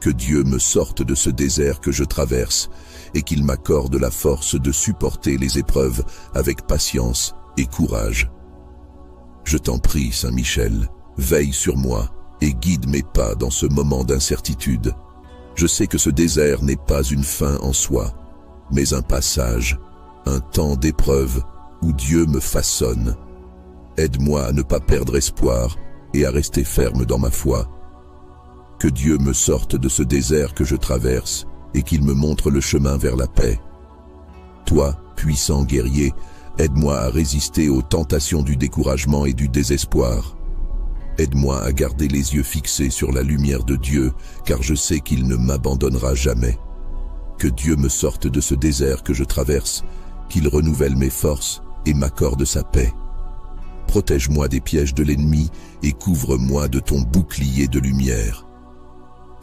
Que Dieu me sorte de ce désert que je traverse et qu'il m'accorde la force de supporter les épreuves avec patience et courage. Je t'en prie, Saint Michel, veille sur moi et guide mes pas dans ce moment d'incertitude. Je sais que ce désert n'est pas une fin en soi, mais un passage, un temps d'épreuve où Dieu me façonne. Aide-moi à ne pas perdre espoir et à rester ferme dans ma foi. Que Dieu me sorte de ce désert que je traverse et qu'il me montre le chemin vers la paix. Toi, puissant guerrier, aide-moi à résister aux tentations du découragement et du désespoir. Aide-moi à garder les yeux fixés sur la lumière de Dieu, car je sais qu'il ne m'abandonnera jamais. Que Dieu me sorte de ce désert que je traverse, qu'il renouvelle mes forces et m'accorde sa paix. Protège-moi des pièges de l'ennemi et couvre-moi de ton bouclier de lumière.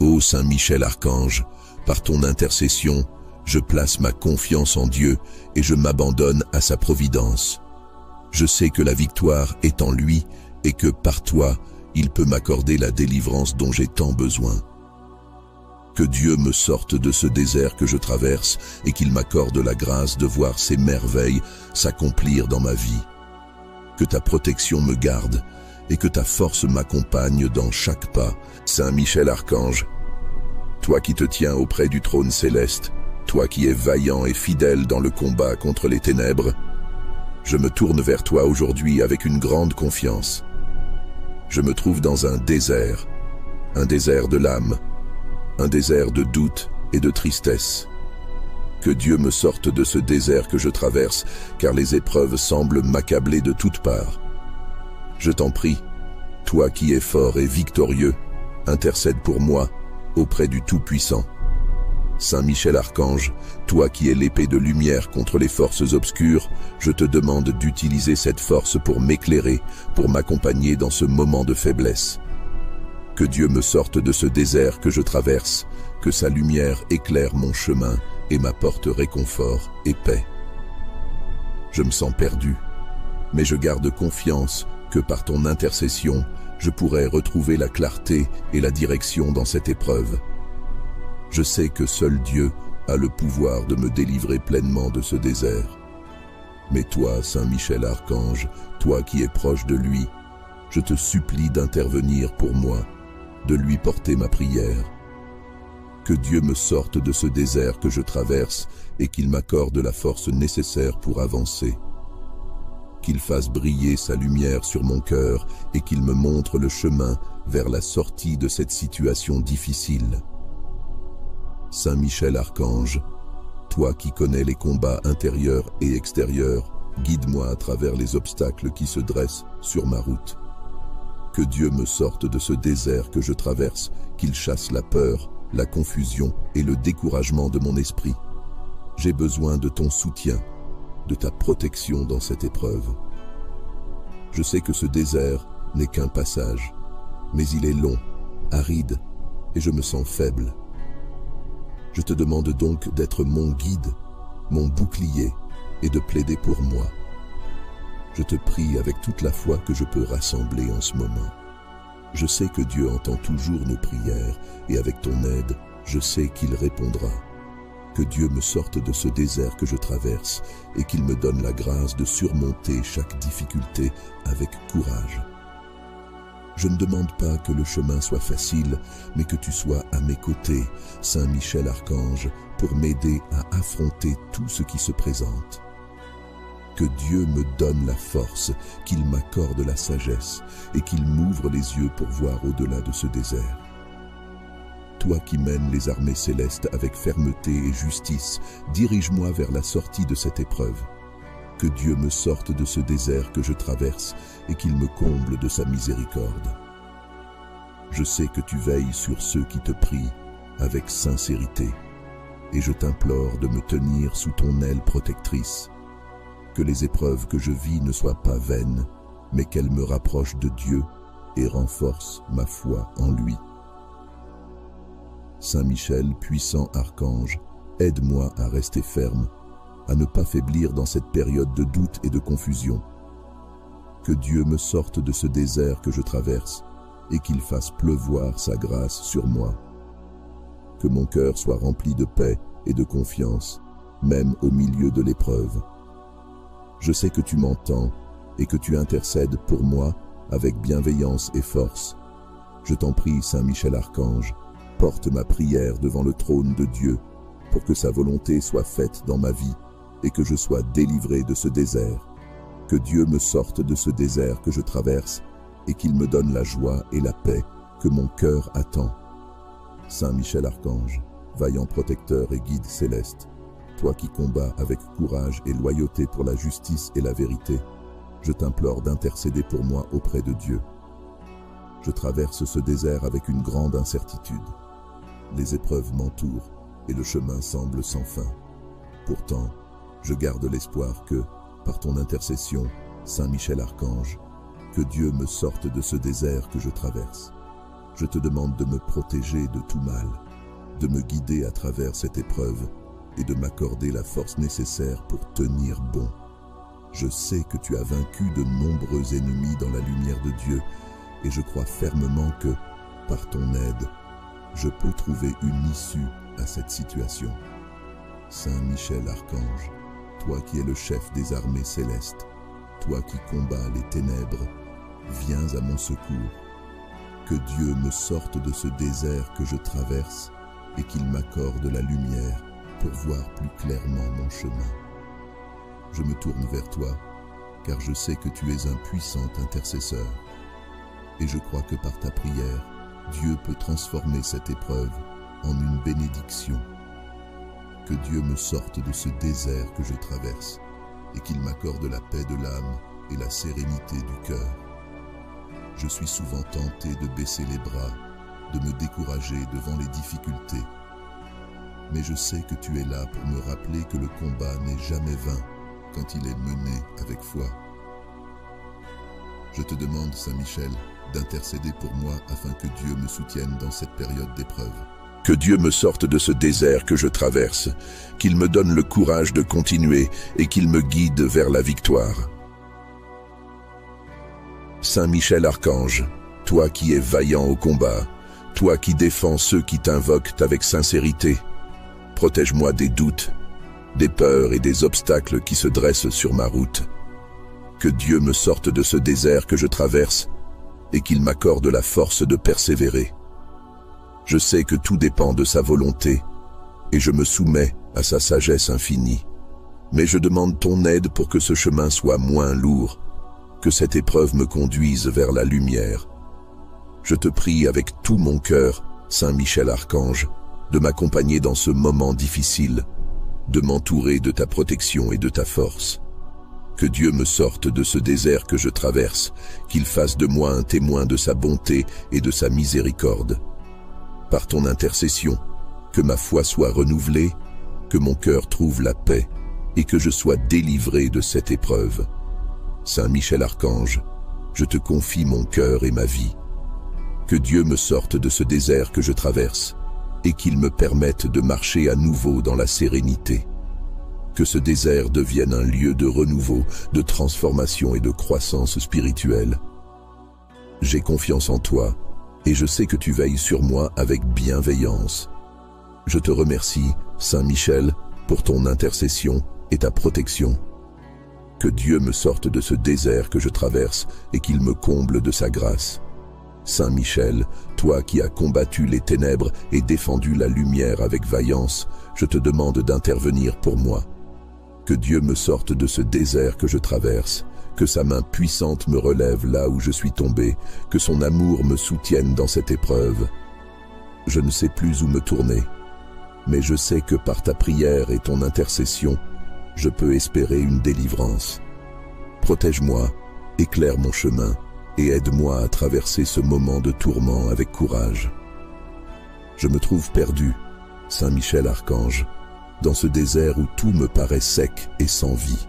Ô Saint Michel Archange, par ton intercession, je place ma confiance en Dieu et je m'abandonne à sa providence. Je sais que la victoire est en lui et que par toi, il peut m'accorder la délivrance dont j'ai tant besoin. Que Dieu me sorte de ce désert que je traverse et qu'il m'accorde la grâce de voir ses merveilles s'accomplir dans ma vie. Que ta protection me garde et que ta force m'accompagne dans chaque pas. Saint Michel Archange, toi qui te tiens auprès du trône céleste, toi qui es vaillant et fidèle dans le combat contre les ténèbres, je me tourne vers toi aujourd'hui avec une grande confiance. Je me trouve dans un désert de l'âme, un désert de doute et de tristesse. Que Dieu me sorte de ce désert que je traverse, car les épreuves semblent m'accabler de toutes parts. Je t'en prie, toi qui es fort et victorieux, intercède pour moi auprès du Tout-Puissant. Saint Michel Archange, toi qui es l'épée de lumière contre les forces obscures, je te demande d'utiliser cette force pour m'éclairer, pour m'accompagner dans ce moment de faiblesse. Que Dieu me sorte de ce désert que je traverse, que sa lumière éclaire mon chemin et m'apporte réconfort et paix. Je me sens perdu, mais je garde confiance que par ton intercession, je pourrai retrouver la clarté et la direction dans cette épreuve. Je sais que seul Dieu a le pouvoir de me délivrer pleinement de ce désert. Mais toi, Saint Michel Archange, toi qui es proche de lui, je te supplie d'intervenir pour moi, de lui porter ma prière. Que Dieu me sorte de ce désert que je traverse et qu'il m'accorde la force nécessaire pour avancer. Qu'il fasse briller sa lumière sur mon cœur et qu'il me montre le chemin vers la sortie de cette situation difficile. Saint Michel Archange, toi qui connais les combats intérieurs et extérieurs, guide-moi à travers les obstacles qui se dressent sur ma route. Que Dieu me sorte de ce désert que je traverse, qu'il chasse la peur, la confusion et le découragement de mon esprit. J'ai besoin de ton soutien, de ta protection dans cette épreuve. Je sais que ce désert n'est qu'un passage, mais il est long, aride, et je me sens faible. Je te demande donc d'être mon guide, mon bouclier, et de plaider pour moi. Je te prie avec toute la foi que je peux rassembler en ce moment. Je sais que Dieu entend toujours nos prières, et avec ton aide, je sais qu'il répondra. Que Dieu me sorte de ce désert que je traverse, et qu'il me donne la grâce de surmonter chaque difficulté avec courage. Je ne demande pas que le chemin soit facile, mais que tu sois à mes côtés, Saint Michel Archange, pour m'aider à affronter tout ce qui se présente. Que Dieu me donne la force, qu'il m'accorde la sagesse et qu'il m'ouvre les yeux pour voir au-delà de ce désert. Toi qui mènes les armées célestes avec fermeté et justice, dirige-moi vers la sortie de cette épreuve. Que Dieu me sorte de ce désert que je traverse et qu'il me comble de sa miséricorde. Je sais que tu veilles sur ceux qui te prient avec sincérité et je t'implore de me tenir sous ton aile protectrice. Que les épreuves que je vis ne soient pas vaines, mais qu'elles me rapprochent de Dieu et renforcent ma foi en lui. Saint Michel, puissant archange, aide-moi à rester ferme, à ne pas faiblir dans cette période de doute et de confusion. Que Dieu me sorte de ce désert que je traverse et qu'il fasse pleuvoir sa grâce sur moi. Que mon cœur soit rempli de paix et de confiance, même au milieu de l'épreuve. Je sais que tu m'entends et que tu intercèdes pour moi avec bienveillance et force. Je t'en prie, Saint Michel Archange, porte ma prière devant le trône de Dieu pour que sa volonté soit faite dans ma vie et que je sois délivré de ce désert. Que Dieu me sorte de ce désert que je traverse et qu'il me donne la joie et la paix que mon cœur attend. Saint Michel Archange, vaillant protecteur et guide céleste, toi qui combats avec courage et loyauté pour la justice et la vérité, je t'implore d'intercéder pour moi auprès de Dieu. Je traverse ce désert avec une grande incertitude. Les épreuves m'entourent et le chemin semble sans fin. Pourtant, je garde l'espoir que, par ton intercession, Saint Michel Archange, que Dieu me sorte de ce désert que je traverse. Je te demande de me protéger de tout mal, de me guider à travers cette épreuve et de m'accorder la force nécessaire pour tenir bon. Je sais que tu as vaincu de nombreux ennemis dans la lumière de Dieu et je crois fermement que, par ton aide, je peux trouver une issue à cette situation. Saint Michel Archange, toi qui es le chef des armées célestes, toi qui combats les ténèbres, viens à mon secours. Que Dieu me sorte de ce désert que je traverse et qu'il m'accorde la lumière pour voir plus clairement mon chemin. Je me tourne vers toi, car je sais que tu es un puissant intercesseur. Et je crois que par ta prière, Dieu peut transformer cette épreuve en une bénédiction. Que Dieu me sorte de ce désert que je traverse et qu'il m'accorde la paix de l'âme et la sérénité du cœur. Je suis souvent tenté de baisser les bras, de me décourager devant les difficultés. Mais je sais que tu es là pour me rappeler que le combat n'est jamais vain quand il est mené avec foi. Je te demande, Saint Michel, d'intercéder pour moi afin que Dieu me soutienne dans cette période d'épreuve. Que Dieu me sorte de ce désert que je traverse, qu'il me donne le courage de continuer et qu'il me guide vers la victoire. Saint Michel Archange, toi qui es vaillant au combat, toi qui défends ceux qui t'invoquent avec sincérité, protège-moi des doutes, des peurs et des obstacles qui se dressent sur ma route. Que Dieu me sorte de ce désert que je traverse et qu'il m'accorde la force de persévérer. Je sais que tout dépend de sa volonté et je me soumets à sa sagesse infinie. Mais je demande ton aide pour que ce chemin soit moins lourd, que cette épreuve me conduise vers la lumière. Je te prie avec tout mon cœur, Saint Michel Archange, de m'accompagner dans ce moment difficile, de m'entourer de ta protection et de ta force. Que Dieu me sorte de ce désert que je traverse, qu'il fasse de moi un témoin de sa bonté et de sa miséricorde. Par ton intercession, que ma foi soit renouvelée, que mon cœur trouve la paix et que je sois délivré de cette épreuve. Saint Michel Archange, je te confie mon cœur et ma vie. Que Dieu me sorte de ce désert que je traverse et qu'il me permette de marcher à nouveau dans la sérénité. Que ce désert devienne un lieu de renouveau, de transformation et de croissance spirituelle. J'ai confiance en toi et je sais que tu veilles sur moi avec bienveillance. Je te remercie, Saint Michel, pour ton intercession et ta protection. Que Dieu me sorte de ce désert que je traverse et qu'il me comble de sa grâce. Saint Michel, toi qui as combattu les ténèbres et défendu la lumière avec vaillance, je te demande d'intervenir pour moi. Que Dieu me sorte de ce désert que je traverse, que sa main puissante me relève là où je suis tombé, que son amour me soutienne dans cette épreuve. Je ne sais plus où me tourner, mais je sais que par ta prière et ton intercession, je peux espérer une délivrance. Protège-moi, éclaire mon chemin et aide-moi à traverser ce moment de tourment avec courage. Je me trouve perdu, Saint Michel Archange, dans ce désert où tout me paraît sec et sans vie.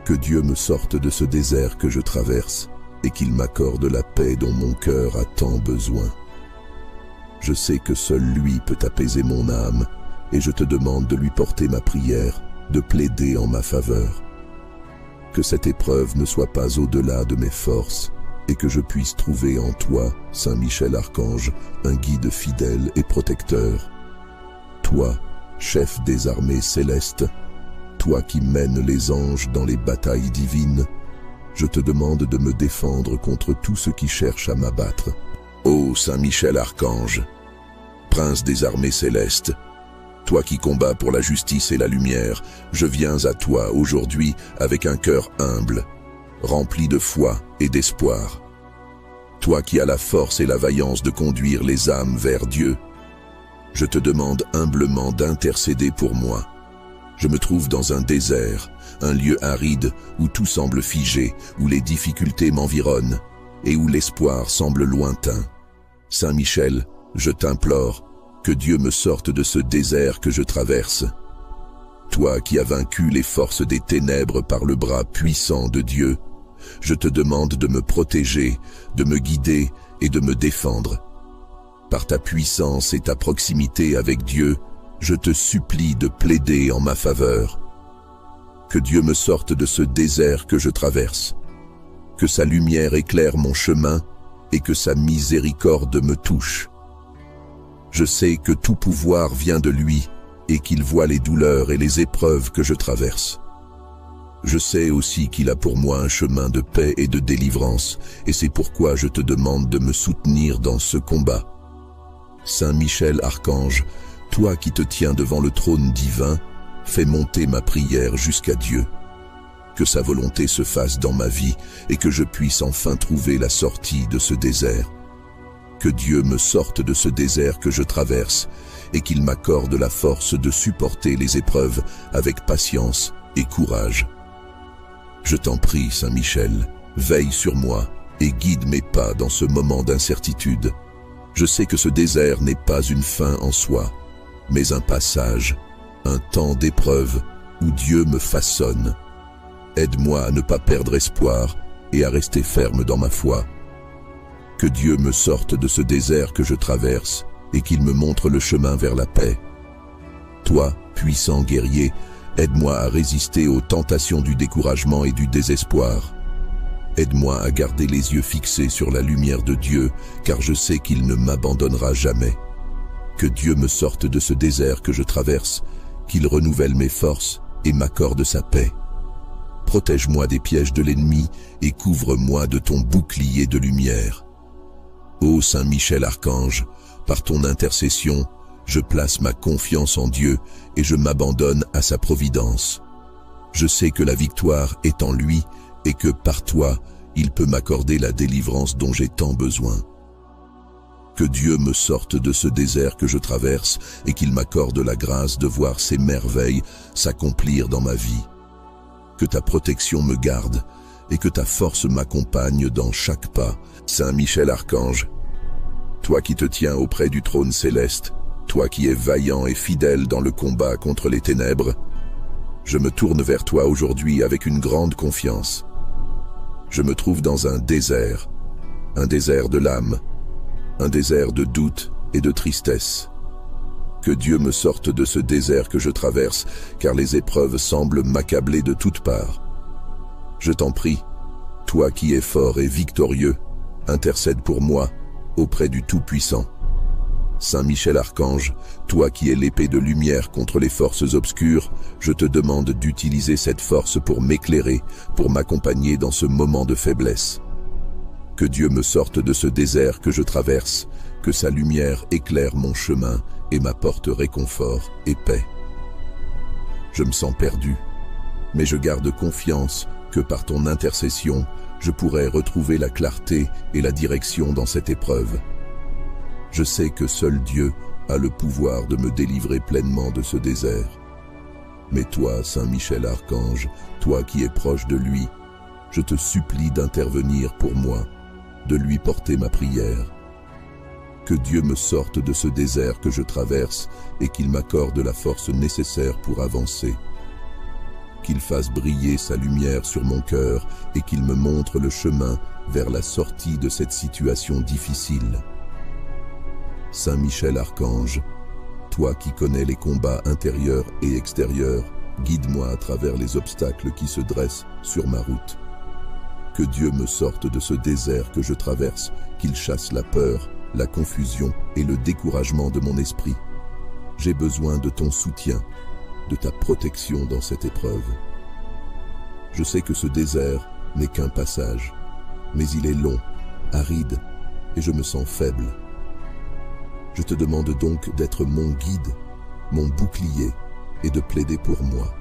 Que Dieu me sorte de ce désert que je traverse et qu'il m'accorde la paix dont mon cœur a tant besoin. Je sais que seul lui peut apaiser mon âme et je te demande de lui porter ma prière, de plaider en ma faveur. Que cette épreuve ne soit pas au-delà de mes forces et que je puisse trouver en toi, Saint Michel Archange, un guide fidèle et protecteur. Toi, chef des armées célestes, toi qui mènes les anges dans les batailles divines, je te demande de me défendre contre tout ce qui cherche à m'abattre. Ô Saint Michel Archange, prince des armées célestes, toi qui combats pour la justice et la lumière, je viens à toi aujourd'hui avec un cœur humble, rempli de foi et d'espoir. Toi qui as la force et la vaillance de conduire les âmes vers Dieu, je te demande humblement d'intercéder pour moi. Je me trouve dans un désert, un lieu aride où tout semble figé, où les difficultés m'environnent et où l'espoir semble lointain. Saint Michel, je t'implore, que Dieu me sorte de ce désert que je traverse. Toi qui as vaincu les forces des ténèbres par le bras puissant de Dieu, je te demande de me protéger, de me guider et de me défendre. Par ta puissance et ta proximité avec Dieu, je te supplie de plaider en ma faveur. Que Dieu me sorte de ce désert que je traverse, que sa lumière éclaire mon chemin et que sa miséricorde me touche. Je sais que tout pouvoir vient de lui et qu'il voit les douleurs et les épreuves que je traverse. Je sais aussi qu'il a pour moi un chemin de paix et de délivrance, et c'est pourquoi je te demande de me soutenir dans ce combat. Saint Michel Archange, toi qui te tiens devant le trône divin, fais monter ma prière jusqu'à Dieu. Que sa volonté se fasse dans ma vie et que je puisse enfin trouver la sortie de ce désert. Que Dieu me sorte de ce désert que je traverse et qu'il m'accorde la force de supporter les épreuves avec patience et courage. Je t'en prie, Saint Michel, veille sur moi et guide mes pas dans ce moment d'incertitude. Je sais que ce désert n'est pas une fin en soi, mais un passage, un temps d'épreuve où Dieu me façonne. Aide-moi à ne pas perdre espoir et à rester ferme dans ma foi. Que Dieu me sorte de ce désert que je traverse et qu'il me montre le chemin vers la paix. Toi, puissant guerrier, aide-moi à résister aux tentations du découragement et du désespoir. Aide-moi à garder les yeux fixés sur la lumière de Dieu, car je sais qu'il ne m'abandonnera jamais. Que Dieu me sorte de ce désert que je traverse, qu'il renouvelle mes forces et m'accorde sa paix. Protège-moi des pièges de l'ennemi et couvre-moi de ton bouclier de lumière. Ô Saint Michel Archange, par ton intercession, je place ma confiance en Dieu et je m'abandonne à sa providence. Je sais que la victoire est en lui et que par toi, il peut m'accorder la délivrance dont j'ai tant besoin. Que Dieu me sorte de ce désert que je traverse et qu'il m'accorde la grâce de voir ses merveilles s'accomplir dans ma vie. que ta protection me garde et que ta force m'accompagne dans chaque pas. Saint Michel Archange, toi qui te tiens auprès du trône céleste, toi qui es vaillant et fidèle dans le combat contre les ténèbres, je me tourne vers toi aujourd'hui avec une grande confiance. Je me trouve dans un désert de l'âme, un désert de doute et de tristesse. Que Dieu me sorte de ce désert que je traverse, car les épreuves semblent m'accabler de toutes parts. Je t'en prie, toi qui es fort et victorieux, intercède pour moi auprès du Tout-Puissant. Saint Michel Archange, toi qui es l'épée de lumière contre les forces obscures, je te demande d'utiliser cette force pour m'éclairer, pour m'accompagner dans ce moment de faiblesse. Que Dieu me sorte de ce désert que je traverse, que sa lumière éclaire mon chemin et m'apporte réconfort et paix. Je me sens perdu, mais je garde confiance que par ton intercession, je pourrai retrouver la clarté et la direction dans cette épreuve. Je sais que seul Dieu a le pouvoir de me délivrer pleinement de ce désert. Mais toi, Saint Michel Archange, toi qui es proche de lui, je te supplie d'intervenir pour moi, de lui porter ma prière. Que Dieu me sorte de ce désert que je traverse et qu'il m'accorde la force nécessaire pour avancer. Qu'il fasse briller sa lumière sur mon cœur et qu'il me montre le chemin vers la sortie de cette situation difficile. Saint Michel Archange, toi qui connais les combats intérieurs et extérieurs, guide-moi à travers les obstacles qui se dressent sur ma route. Que Dieu me sorte de ce désert que je traverse, qu'il chasse la peur, la confusion et le découragement de mon esprit. J'ai besoin de ton soutien, de ta protection dans cette épreuve. Je sais que ce désert n'est qu'un passage, mais il est long, aride, et je me sens faible. Je te demande donc d'être mon guide, mon bouclier, et de plaider pour moi.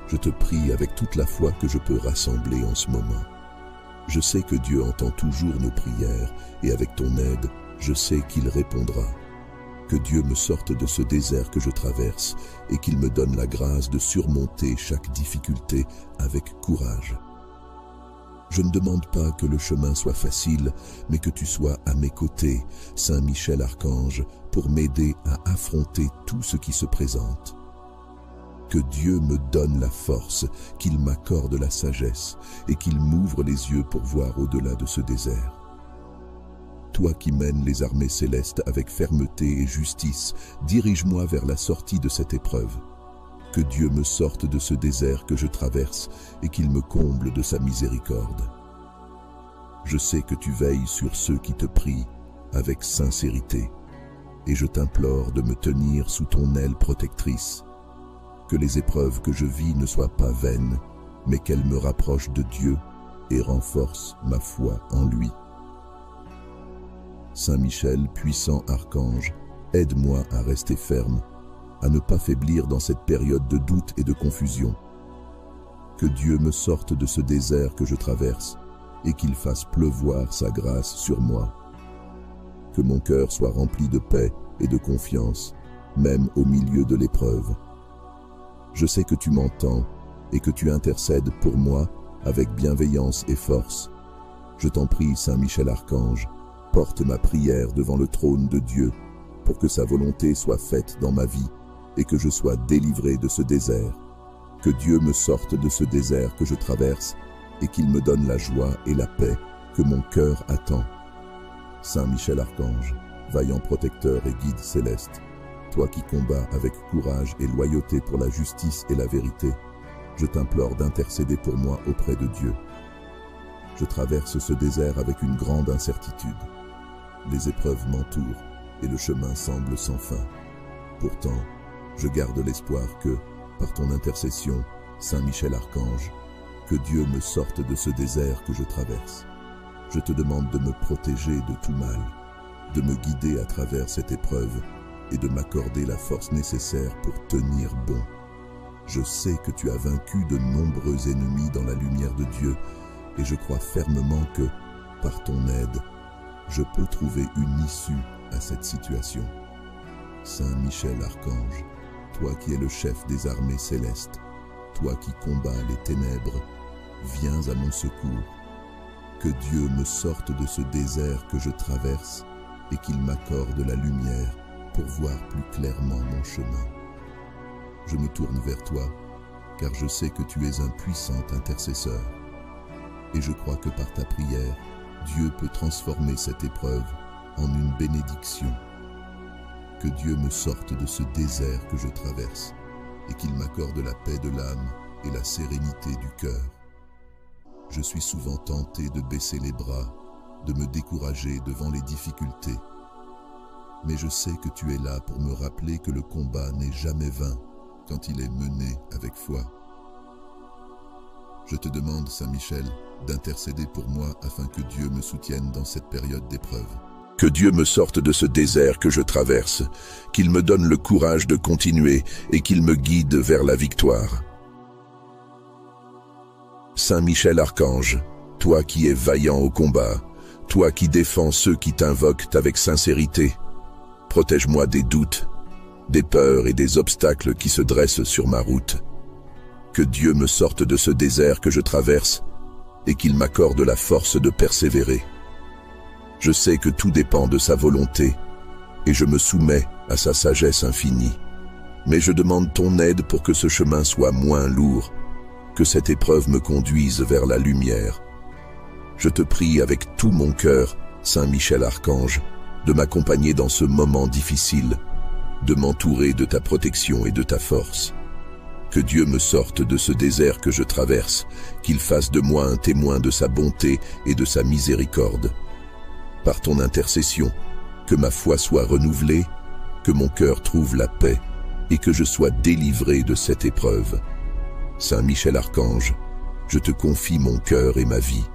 Je te prie avec toute la foi que je peux rassembler en ce moment. Je sais que Dieu entend toujours nos prières, et avec ton aide, je sais qu'il répondra. Que Dieu me sorte de ce désert que je traverse, et qu'il me donne la grâce de surmonter chaque difficulté avec courage. Je ne demande pas que le chemin soit facile, mais que tu sois à mes côtés, Saint Michel Archange, pour m'aider à affronter tout ce qui se présente. Que Dieu me donne la force, qu'il m'accorde la sagesse et qu'il m'ouvre les yeux pour voir au-delà de ce désert. Toi qui mènes les armées célestes avec fermeté et justice, dirige-moi vers la sortie de cette épreuve. Que Dieu me sorte de ce désert que je traverse et qu'il me comble de sa miséricorde. Je sais que tu veilles sur ceux qui te prient avec sincérité et je t'implore de me tenir sous ton aile protectrice. Que les épreuves que je vis ne soient pas vaines, mais qu'elles me rapprochent de Dieu et renforcent ma foi en lui. Saint Michel, puissant archange, aide-moi à rester ferme, à ne pas faiblir dans cette période de doute et de confusion. Que Dieu me sorte de ce désert que je traverse et qu'il fasse pleuvoir sa grâce sur moi. Que mon cœur soit rempli de paix et de confiance, même au milieu de l'épreuve. Je sais que tu m'entends et que tu intercèdes pour moi avec bienveillance et force. Je t'en prie, Saint Michel Archange, porte ma prière devant le trône de Dieu pour que sa volonté soit faite dans ma vie et que je sois délivré de ce désert. Que Dieu me sorte de ce désert que je traverse et qu'il me donne la joie et la paix que mon cœur attend. Saint Michel Archange, vaillant protecteur et guide céleste, toi qui combats avec courage et loyauté pour la justice et la vérité, je t'implore d'intercéder pour moi auprès de Dieu. Je traverse ce désert avec une grande incertitude. Les épreuves m'entourent et le chemin semble sans fin. Pourtant, je garde l'espoir que, par ton intercession, Saint Michel Archange, que Dieu me sorte de ce désert que je traverse. Je te demande de me protéger de tout mal, de me guider à travers cette épreuve et de m'accorder la force nécessaire pour tenir bon. Je sais que tu as vaincu de nombreux ennemis dans la lumière de Dieu et je crois fermement que, par ton aide, je peux trouver une issue à cette situation. Saint Michel Archange, toi qui es le chef des armées célestes, toi qui combats les ténèbres, viens à mon secours. Que Dieu me sorte de ce désert que je traverse et qu'il m'accorde la lumière pour voir plus clairement mon chemin. Je me tourne vers toi, car je sais que tu es un puissant intercesseur. Et je crois que par ta prière, Dieu peut transformer cette épreuve en une bénédiction. Que Dieu me sorte de ce désert que je traverse et qu'il m'accorde la paix de l'âme et la sérénité du cœur. Je suis souvent tenté de baisser les bras, de me décourager devant les difficultés. Mais je sais que tu es là pour me rappeler que le combat n'est jamais vain quand il est mené avec foi. Je te demande, Saint Michel, d'intercéder pour moi afin que Dieu me soutienne dans cette période d'épreuve. Que Dieu me sorte de ce désert que je traverse, qu'il me donne le courage de continuer et qu'il me guide vers la victoire. Saint Michel Archange, toi qui es vaillant au combat, toi qui défends ceux qui t'invoquent avec sincérité, protège-moi des doutes, des peurs et des obstacles qui se dressent sur ma route. Que Dieu me sorte de ce désert que je traverse et qu'il m'accorde la force de persévérer. Je sais que tout dépend de sa volonté et je me soumets à sa sagesse infinie. Mais je demande ton aide pour que ce chemin soit moins lourd, que cette épreuve me conduise vers la lumière. Je te prie avec tout mon cœur, Saint Michel Archange, de m'accompagner dans ce moment difficile, de m'entourer de ta protection et de ta force. Que Dieu me sorte de ce désert que je traverse, qu'il fasse de moi un témoin de sa bonté et de sa miséricorde. Par ton intercession, que ma foi soit renouvelée, que mon cœur trouve la paix et que je sois délivré de cette épreuve. Saint Michel Archange, je te confie mon cœur et ma vie.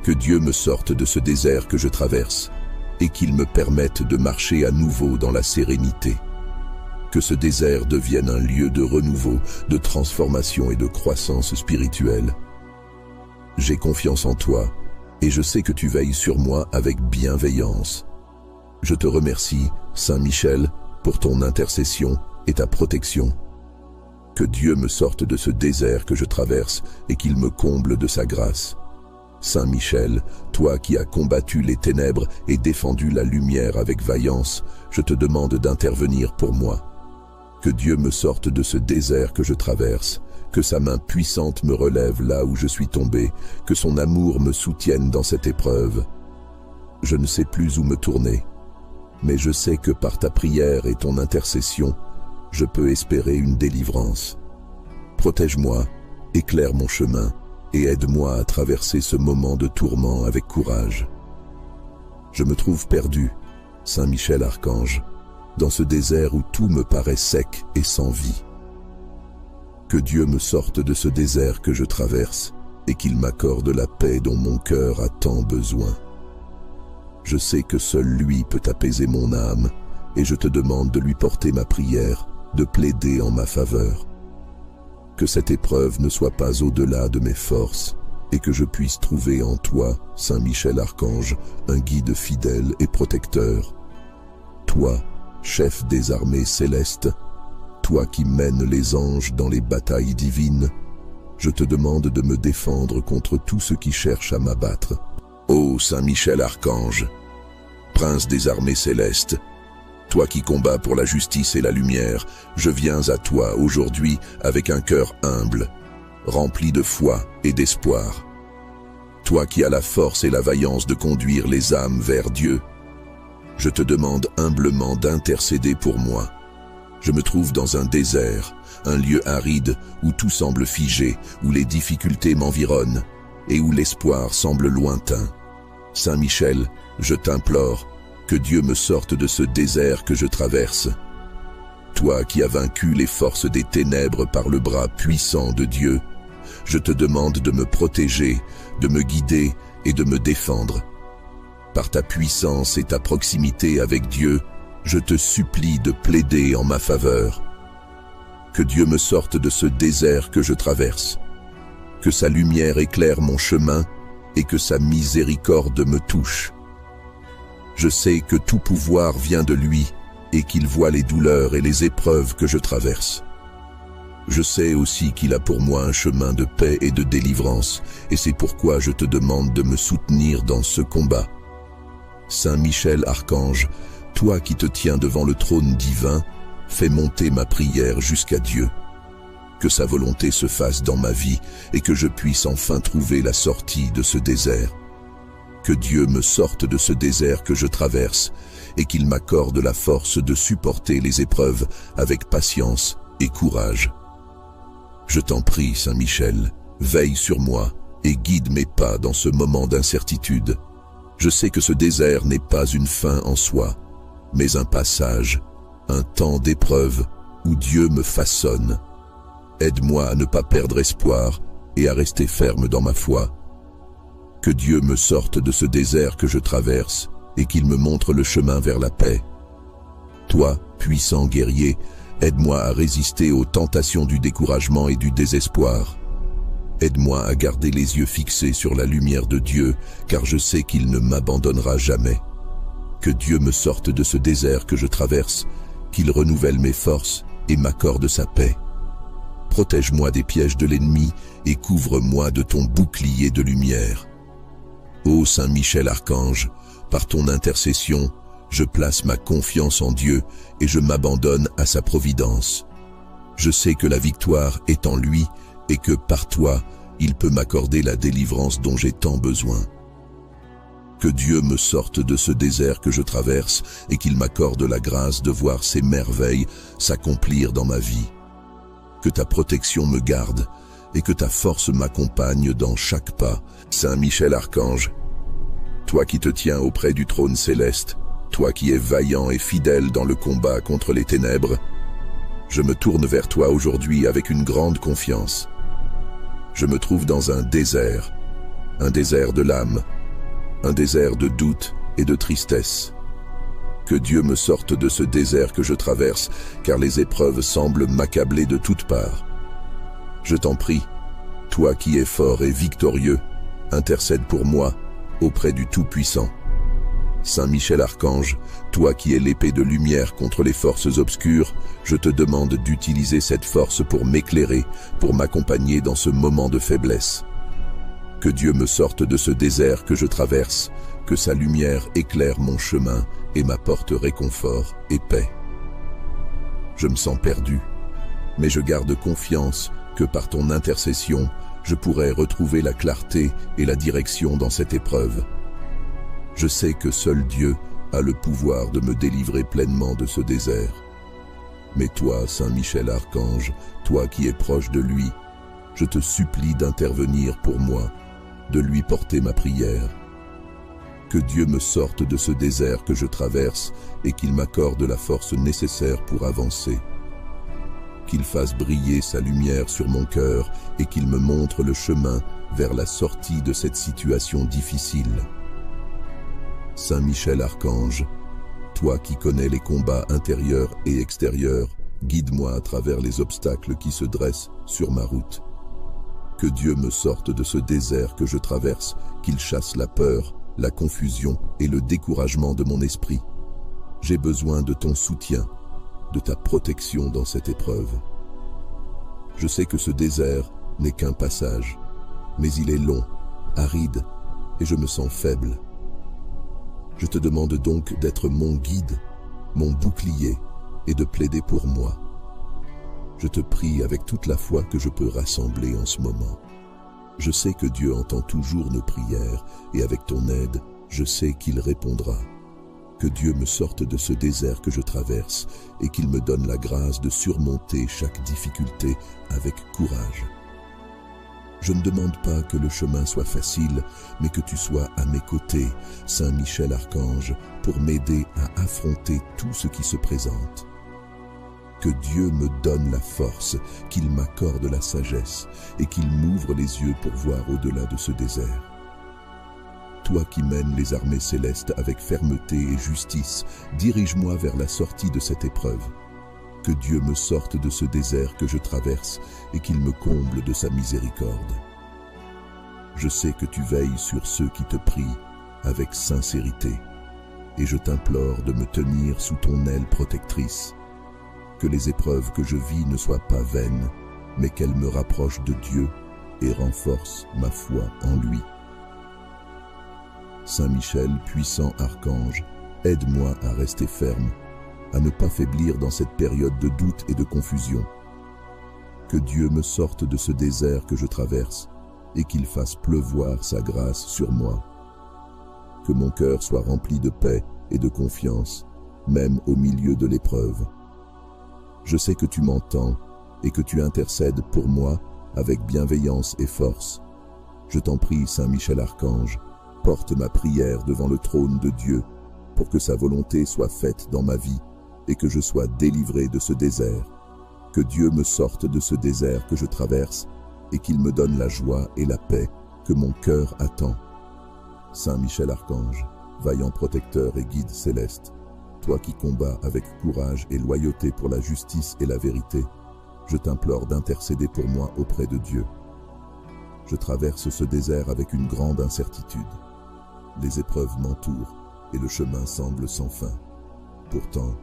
Que Dieu me sorte de ce désert que je traverse et qu'il me permette de marcher à nouveau dans la sérénité. Que ce désert devienne un lieu de renouveau, de transformation et de croissance spirituelle. J'ai confiance en toi et je sais que tu veilles sur moi avec bienveillance. Je te remercie, Saint Michel, pour ton intercession et ta protection. Que Dieu me sorte de ce désert que je traverse et qu'il me comble de sa grâce. Saint Michel, toi qui as combattu les ténèbres et défendu la lumière avec vaillance, je te demande d'intervenir pour moi. Que Dieu me sorte de ce désert que je traverse, que sa main puissante me relève là où je suis tombé, que son amour me soutienne dans cette épreuve. Je ne sais plus où me tourner, mais je sais que par ta prière et ton intercession, je peux espérer une délivrance. Protège-moi, éclaire mon chemin et aide-moi à traverser ce moment de tourment avec courage. Je me trouve perdu, Saint Michel Archange, dans ce désert où tout me paraît sec et sans vie. Que Dieu me sorte de ce désert que je traverse et qu'il m'accorde la paix dont mon cœur a tant besoin. Je sais que seul lui peut apaiser mon âme et je te demande de lui porter ma prière, de plaider en ma faveur. Que cette épreuve ne soit pas au-delà de mes forces et que je puisse trouver en toi, Saint Michel Archange, un guide fidèle et protecteur. Toi, chef des armées célestes, toi qui mènes les anges dans les batailles divines, je te demande de me défendre contre tous ceux qui cherchent à m'abattre. Ô Saint Michel Archange, prince des armées célestes, toi qui combats pour la justice et la lumière, je viens à toi aujourd'hui avec un cœur humble, rempli de foi et d'espoir. Toi qui as la force et la vaillance de conduire les âmes vers Dieu, je te demande humblement d'intercéder pour moi. Je me trouve dans un désert, un lieu aride où tout semble figé, où les difficultés m'environnent et où l'espoir semble lointain. Saint Michel, je t'implore, que Dieu me sorte de ce désert que je traverse. Toi qui as vaincu les forces des ténèbres par le bras puissant de Dieu, je te demande de me protéger, de me guider et de me défendre. Par ta puissance et ta proximité avec Dieu, je te supplie de plaider en ma faveur. Que Dieu me sorte de ce désert que je traverse, que sa lumière éclaire mon chemin et que sa miséricorde me touche. Je sais que tout pouvoir vient de lui et qu'il voit les douleurs et les épreuves que je traverse. Je sais aussi qu'il a pour moi un chemin de paix et de délivrance, et c'est pourquoi je te demande de me soutenir dans ce combat. Saint Michel Archange, toi qui te tiens devant le trône divin, fais monter ma prière jusqu'à Dieu. Que sa volonté se fasse dans ma vie et que je puisse enfin trouver la sortie de ce désert. Que Dieu me sorte de ce désert que je traverse et qu'il m'accorde la force de supporter les épreuves avec patience et courage. Je t'en prie, Saint Michel, veille sur moi et guide mes pas dans ce moment d'incertitude. Je sais que ce désert n'est pas une fin en soi, mais un passage, un temps d'épreuve où Dieu me façonne. Aide-moi à ne pas perdre espoir et à rester ferme dans ma foi. Que Dieu me sorte de ce désert que je traverse et qu'il me montre le chemin vers la paix. Toi, puissant guerrier, aide-moi à résister aux tentations du découragement et du désespoir. Aide-moi à garder les yeux fixés sur la lumière de Dieu, car je sais qu'il ne m'abandonnera jamais. Que Dieu me sorte de ce désert que je traverse, qu'il renouvelle mes forces et m'accorde sa paix. Protège-moi des pièges de l'ennemi et couvre-moi de ton bouclier de lumière. Ô Saint Michel Archange, par ton intercession, je place ma confiance en Dieu et je m'abandonne à sa providence. Je sais que la victoire est en lui et que par toi, il peut m'accorder la délivrance dont j'ai tant besoin. Que Dieu me sorte de ce désert que je traverse et qu'il m'accorde la grâce de voir ses merveilles s'accomplir dans ma vie. Que ta protection me garde et que ta force m'accompagne dans chaque pas. Saint Michel Archange, toi qui te tiens auprès du trône céleste, toi qui es vaillant et fidèle dans le combat contre les ténèbres, je me tourne vers toi aujourd'hui avec une grande confiance. Je me trouve dans un désert de l'âme, un désert de doute et de tristesse. Que Dieu me sorte de ce désert que je traverse, car les épreuves semblent m'accabler de toutes parts. Je t'en prie, toi qui es fort et victorieux, intercède pour moi auprès du Tout-Puissant. Saint Michel Archange, toi qui es l'épée de lumière contre les forces obscures, je te demande d'utiliser cette force pour m'éclairer, pour m'accompagner dans ce moment de faiblesse. Que Dieu me sorte de ce désert que je traverse, que sa lumière éclaire mon chemin et m'apporte réconfort et paix. Je me sens perdu, mais je garde confiance que par ton intercession, je pourrai retrouver la clarté et la direction dans cette épreuve. Je sais que seul Dieu a le pouvoir de me délivrer pleinement de ce désert. Mais toi, Saint Michel Archange, toi qui es proche de lui, je te supplie d'intervenir pour moi, de lui porter ma prière. Que Dieu me sorte de ce désert que je traverse et qu'il m'accorde la force nécessaire pour avancer. Qu'il fasse briller sa lumière sur mon cœur et qu'il me montre le chemin vers la sortie de cette situation difficile. Saint Michel Archange, toi qui connais les combats intérieurs et extérieurs, guide-moi à travers les obstacles qui se dressent sur ma route. Que Dieu me sorte de ce désert que je traverse, qu'il chasse la peur, la confusion et le découragement de mon esprit. J'ai besoin de ton soutien, de ta protection dans cette épreuve. Je sais que ce désert n'est qu'un passage, mais il est long, aride, et je me sens faible. Je te demande donc d'être mon guide, mon bouclier, et de plaider pour moi. Je te prie avec toute la foi que je peux rassembler en ce moment. Je sais que Dieu entend toujours nos prières, et avec ton aide, je sais qu'il répondra. Que Dieu me sorte de ce désert que je traverse, et qu'il me donne la grâce de surmonter chaque difficulté avec courage. Je ne demande pas que le chemin soit facile, mais que tu sois à mes côtés, Saint Michel Archange, pour m'aider à affronter tout ce qui se présente. Que Dieu me donne la force, qu'il m'accorde la sagesse et qu'il m'ouvre les yeux pour voir au-delà de ce désert. Toi qui mènes les armées célestes avec fermeté et justice, dirige-moi vers la sortie de cette épreuve. Que Dieu me sorte de ce désert que je traverse et qu'il me comble de sa miséricorde. Je sais que tu veilles sur ceux qui te prient avec sincérité et je t'implore de me tenir sous ton aile protectrice. Que les épreuves que je vis ne soient pas vaines, mais qu'elle me rapproche de Dieu et renforce ma foi en lui. Saint Michel, puissant archange, aide-moi à rester ferme, à ne pas faiblir dans cette période de doute et de confusion. Que Dieu me sorte de ce désert que je traverse et qu'il fasse pleuvoir sa grâce sur moi. Que mon cœur soit rempli de paix et de confiance, même au milieu de l'épreuve. Je sais que tu m'entends et que tu intercèdes pour moi avec bienveillance et force. Je t'en prie, Saint Michel Archange, porte ma prière devant le trône de Dieu pour que sa volonté soit faite dans ma vie et que je sois délivré de ce désert. Que Dieu me sorte de ce désert que je traverse et qu'il me donne la joie et la paix que mon cœur attend. Saint Michel Archange, vaillant protecteur et guide céleste, toi qui combats avec courage et loyauté pour la justice et la vérité, je t'implore d'intercéder pour moi auprès de Dieu. Je traverse ce désert avec une grande incertitude. Les épreuves m'entourent et le chemin semble sans fin. Pourtant,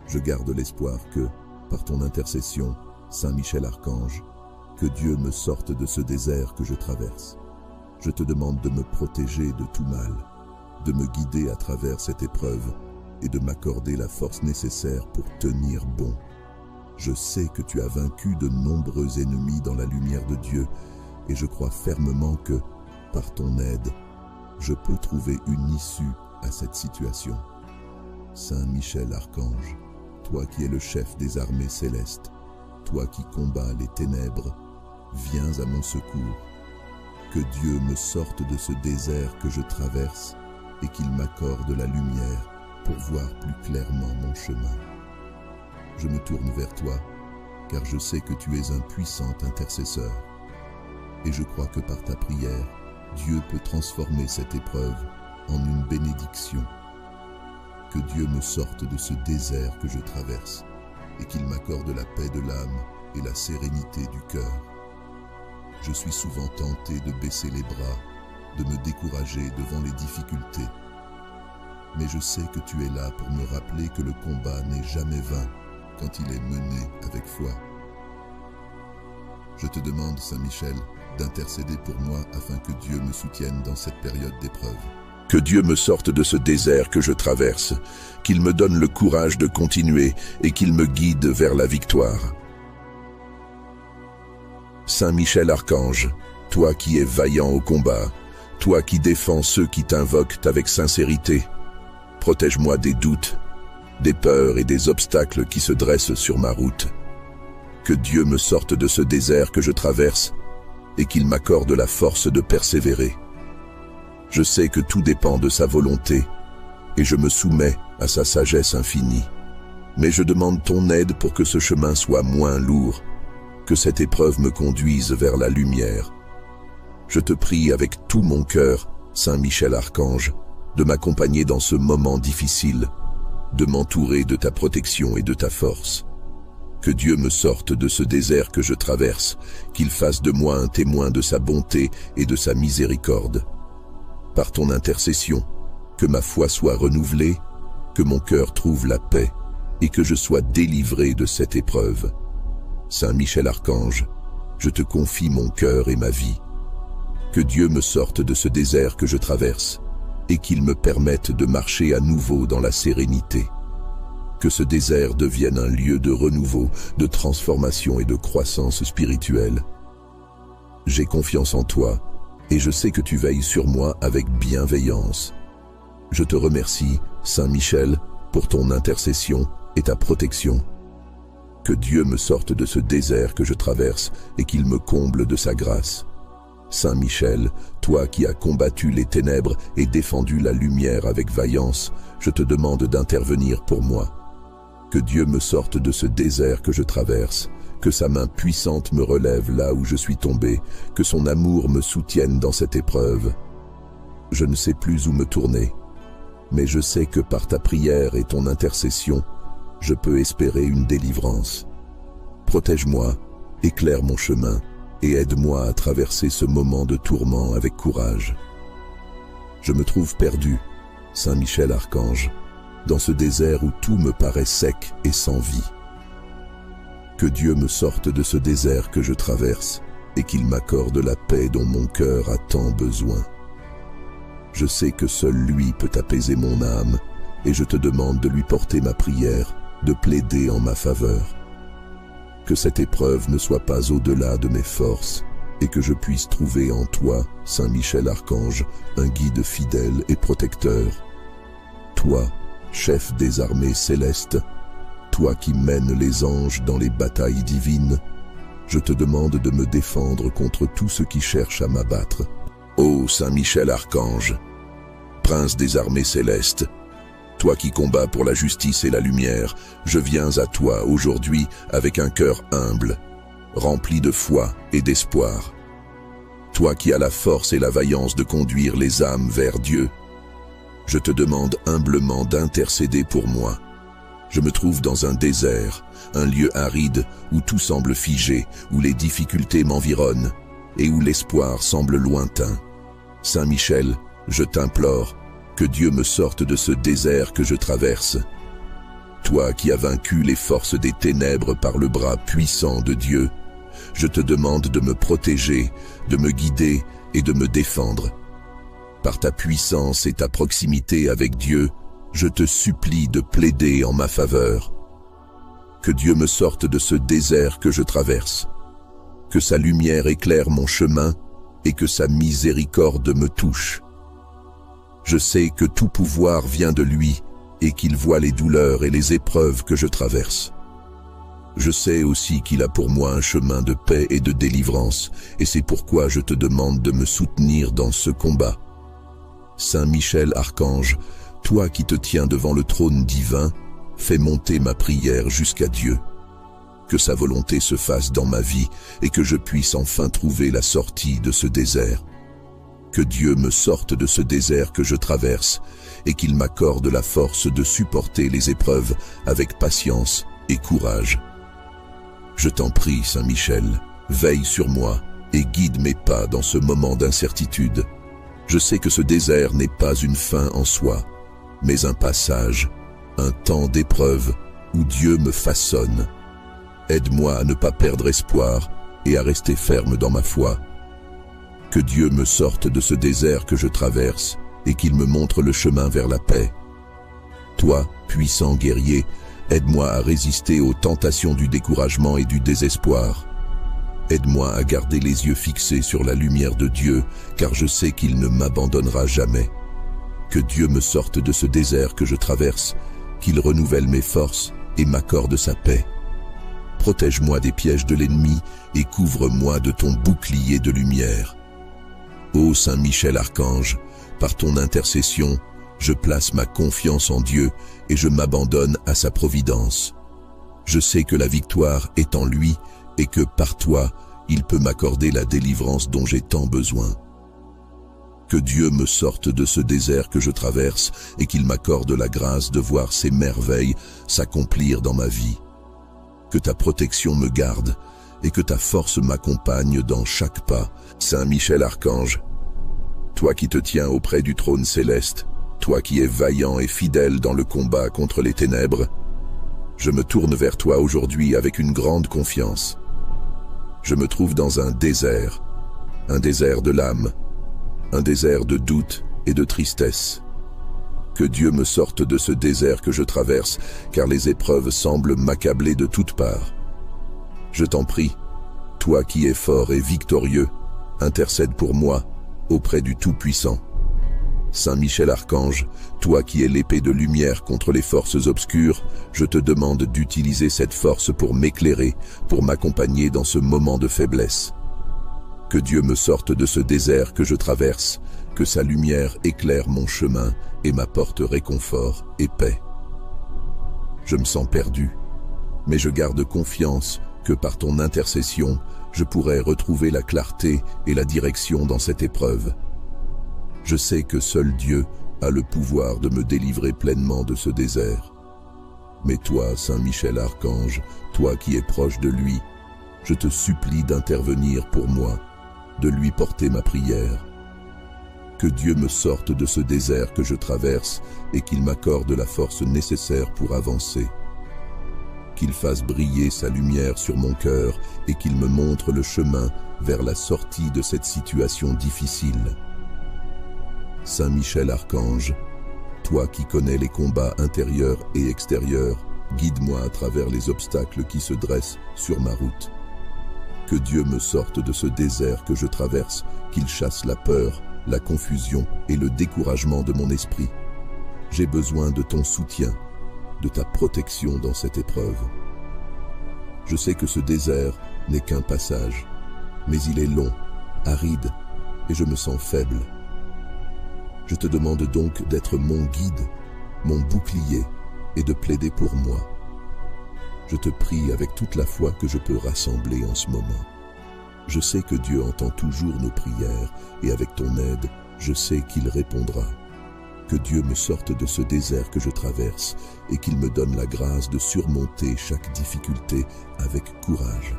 je garde l'espoir que, par ton intercession, Saint Michel Archange, que Dieu me sorte de ce désert que je traverse. Je te demande de me protéger de tout mal, de me guider à travers cette épreuve et de m'accorder la force nécessaire pour tenir bon. Je sais que tu as vaincu de nombreux ennemis dans la lumière de Dieu et je crois fermement que, par ton aide, je peux trouver une issue à cette situation. Saint Michel Archange, toi qui es le chef des armées célestes, toi qui combats les ténèbres, viens à mon secours. Que Dieu me sorte de ce désert que je traverse et qu'il m'accorde la lumière pour voir plus clairement mon chemin. Je me tourne vers toi, car je sais que tu es un puissant intercesseur. Et je crois que par ta prière, Dieu peut transformer cette épreuve en une bénédiction. Que Dieu me sorte de ce désert que je traverse et qu'il m'accorde la paix de l'âme et la sérénité du cœur. Je suis souvent tenté de baisser les bras, de me décourager devant les difficultés. Mais je sais que tu es là pour me rappeler que le combat n'est jamais vain quand il est mené avec foi. Je te demande, Saint Michel, d'intercéder pour moi afin que Dieu me soutienne dans cette période d'épreuve. Que Dieu me sorte de ce désert que je traverse, qu'il me donne le courage de continuer et qu'il me guide vers la victoire. Saint Michel Archange, toi qui es vaillant au combat, toi qui défends ceux qui t'invoquent avec sincérité, protège-moi des doutes, des peurs et des obstacles qui se dressent sur ma route. Que Dieu me sorte de ce désert que je traverse et qu'il m'accorde la force de persévérer. Je sais que tout dépend de sa volonté et je me soumets à sa sagesse infinie. Mais je demande ton aide pour que ce chemin soit moins lourd, que cette épreuve me conduise vers la lumière. Je te prie avec tout mon cœur, Saint Michel Archange, de m'accompagner dans ce moment difficile, de m'entourer de ta protection et de ta force. Que Dieu me sorte de ce désert que je traverse, qu'il fasse de moi un témoin de sa bonté et de sa miséricorde. Par ton intercession, que ma foi soit renouvelée, que mon cœur trouve la paix et que je sois délivré de cette épreuve. Saint Michel Archange, je te confie mon cœur et ma vie. Que Dieu me sorte de ce désert que je traverse et qu'il me permette de marcher à nouveau dans la sérénité. Que ce désert devienne un lieu de renouveau, de transformation et de croissance spirituelle. J'ai confiance en toi et je sais que tu veilles sur moi avec bienveillance. Je te remercie, Saint Michel, pour ton intercession et ta protection. Que Dieu me sorte de ce désert que je traverse et qu'il me comble de sa grâce. Saint Michel, toi qui as combattu les ténèbres et défendu la lumière avec vaillance, je te demande d'intervenir pour moi. Que Dieu me sorte de ce désert que je traverse, que sa main puissante me relève là où je suis tombé, que son amour me soutienne dans cette épreuve. Je ne sais plus où me tourner, mais je sais que par ta prière et ton intercession, je peux espérer une délivrance. Protège-moi, éclaire mon chemin et aide-moi à traverser ce moment de tourment avec courage. Je me trouve perdu, Saint Michel Archange, dans ce désert où tout me paraît sec et sans vie. Que Dieu me sorte de ce désert que je traverse et qu'il m'accorde la paix dont mon cœur a tant besoin. Je sais que seul lui peut apaiser mon âme et je te demande de lui porter ma prière, de plaider en ma faveur. Que cette épreuve ne soit pas au-delà de mes forces et que je puisse trouver en toi, Saint Michel Archange, un guide fidèle et protecteur. Toi, chef des armées célestes, toi qui mènes les anges dans les batailles divines, je te demande de me défendre contre tous ceux qui cherchent à m'abattre. Ô Saint Michel Archange, prince des armées célestes, toi qui combats pour la justice et la lumière, je viens à toi aujourd'hui avec un cœur humble, rempli de foi et d'espoir. Toi qui as la force et la vaillance de conduire les âmes vers Dieu, je te demande humblement d'intercéder pour moi. Je me trouve dans un désert, un lieu aride où tout semble figé, où les difficultés m'environnent et où l'espoir semble lointain. Saint Michel, je t'implore, que Dieu me sorte de ce désert que je traverse. Toi qui as vaincu les forces des ténèbres par le bras puissant de Dieu, je te demande de me protéger, de me guider et de me défendre. Par ta puissance et ta proximité avec Dieu, je te supplie de plaider en ma faveur. Que Dieu me sorte de ce désert que je traverse, que sa lumière éclaire mon chemin et que sa miséricorde me touche. Je sais que tout pouvoir vient de lui et qu'il voit les douleurs et les épreuves que je traverse. Je sais aussi qu'il a pour moi un chemin de paix et de délivrance, et c'est pourquoi je te demande de me soutenir dans ce combat. Saint Michel Archange, toi qui te tiens devant le trône divin, fais monter ma prière jusqu'à Dieu. Que sa volonté se fasse dans ma vie et que je puisse enfin trouver la sortie de ce désert. Que Dieu me sorte de ce désert que je traverse et qu'il m'accorde la force de supporter les épreuves avec patience et courage. Je t'en prie, Saint Michel, veille sur moi et guide mes pas dans ce moment d'incertitude. Je sais que ce désert n'est pas une fin en soi, mais un passage, un temps d'épreuve où Dieu me façonne. Aide-moi à ne pas perdre espoir et à rester ferme dans ma foi. Que Dieu me sorte de ce désert que je traverse et qu'il me montre le chemin vers la paix. Toi, puissant guerrier, aide-moi à résister aux tentations du découragement et du désespoir. Aide-moi à garder les yeux fixés sur la lumière de Dieu, car je sais qu'il ne m'abandonnera jamais. Que Dieu me sorte de ce désert que je traverse, qu'il renouvelle mes forces et m'accorde sa paix. Protège-moi des pièges de l'ennemi et couvre-moi de ton bouclier de lumière. Ô Saint Michel Archange, par ton intercession, je place ma confiance en Dieu et je m'abandonne à sa providence. Je sais que la victoire est en lui et que par toi, il peut m'accorder la délivrance dont j'ai tant besoin. Que Dieu me sorte de ce désert que je traverse et qu'il m'accorde la grâce de voir ses merveilles s'accomplir dans ma vie. Que ta protection me garde et que ta force m'accompagne dans chaque pas. Saint Michel Archange, toi qui te tiens auprès du trône céleste, toi qui es vaillant et fidèle dans le combat contre les ténèbres, je me tourne vers toi aujourd'hui avec une grande confiance. Je me trouve dans un désert de l'âme, un désert de doute et de tristesse. Que Dieu me sorte de ce désert que je traverse, car les épreuves semblent m'accabler de toutes parts. Je t'en prie, toi qui es fort et victorieux, intercède pour moi auprès du Tout-Puissant. Saint Michel Archange, toi qui es l'épée de lumière contre les forces obscures, je te demande d'utiliser cette force pour m'éclairer, pour m'accompagner dans ce moment de faiblesse. Que Dieu me sorte de ce désert que je traverse, que sa lumière éclaire mon chemin et m'apporte réconfort et paix. Je me sens perdu, mais je garde confiance que par ton intercession, je pourrai retrouver la clarté et la direction dans cette épreuve. Je sais que seul Dieu a le pouvoir de me délivrer pleinement de ce désert. Mais toi, Saint Michel Archange, toi qui es proche de lui, je te supplie d'intervenir pour moi, de lui porter ma prière. Que Dieu me sorte de ce désert que je traverse et qu'il m'accorde la force nécessaire pour avancer. qu'il fasse briller sa lumière sur mon cœur et qu'il me montre le chemin vers la sortie de cette situation difficile. Saint Michel Archange, toi qui connais les combats intérieurs et extérieurs, guide-moi à travers les obstacles qui se dressent sur ma route. Que Dieu me sorte de ce désert que je traverse, qu'il chasse la peur, la confusion et le découragement de mon esprit. J'ai besoin de ton soutien, de ta protection dans cette épreuve. Je sais que ce désert n'est qu'un passage, mais il est long, aride, et je me sens faible. Je te demande donc d'être mon guide, mon bouclier, et de plaider pour moi. Je te prie avec toute la foi que je peux rassembler en ce moment. Je sais que Dieu entend toujours nos prières, et avec ton aide, je sais qu'il répondra. Que Dieu me sorte de ce désert que je traverse et qu'il me donne la grâce de surmonter chaque difficulté avec courage.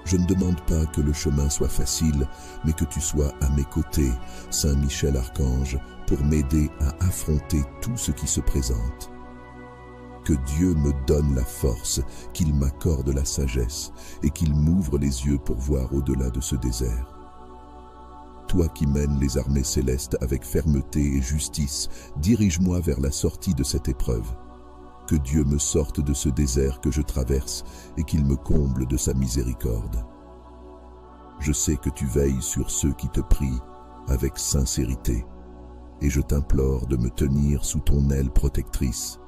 Je ne demande pas que le chemin soit facile, mais que tu sois à mes côtés, Saint Michel Archange, pour m'aider à affronter tout ce qui se présente. Que Dieu me donne la force, qu'il m'accorde la sagesse et qu'il m'ouvre les yeux pour voir au-delà de ce désert. Toi qui mènes les armées célestes avec fermeté et justice, dirige-moi vers la sortie de cette épreuve. Que Dieu me sorte de ce désert que je traverse et qu'il me comble de sa miséricorde. Je sais que tu veilles sur ceux qui te prient avec sincérité, et je t'implore de me tenir sous ton aile protectrice.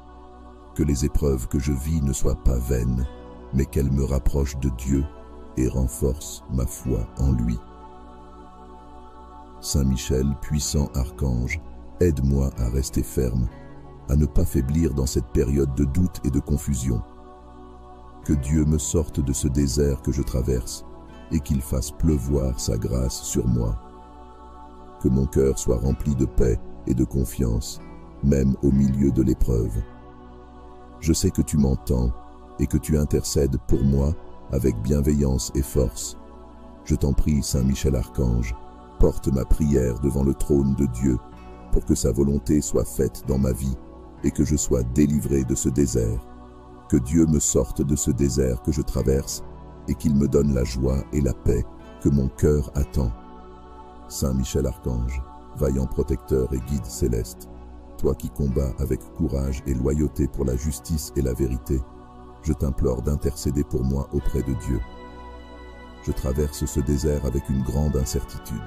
Que les épreuves que je vis ne soient pas vaines, mais qu'elles me rapprochent de Dieu et renforcent ma foi en lui. Saint Michel, puissant archange, aide-moi à rester ferme, à ne pas faiblir dans cette période de doute et de confusion. Que Dieu me sorte de ce désert que je traverse et qu'il fasse pleuvoir sa grâce sur moi. Que mon cœur soit rempli de paix et de confiance, même au milieu de l'épreuve. Je sais que tu m'entends et que tu intercèdes pour moi avec bienveillance et force. Je t'en prie, Saint Michel Archange, porte ma prière devant le trône de Dieu pour que sa volonté soit faite dans ma vie et que je sois délivré de ce désert. Que Dieu me sorte de ce désert que je traverse et qu'il me donne la joie et la paix que mon cœur attend. Saint Michel Archange, vaillant protecteur et guide céleste, toi qui combats avec courage et loyauté pour la justice et la vérité, je t'implore d'intercéder pour moi auprès de Dieu. Je traverse ce désert avec une grande incertitude.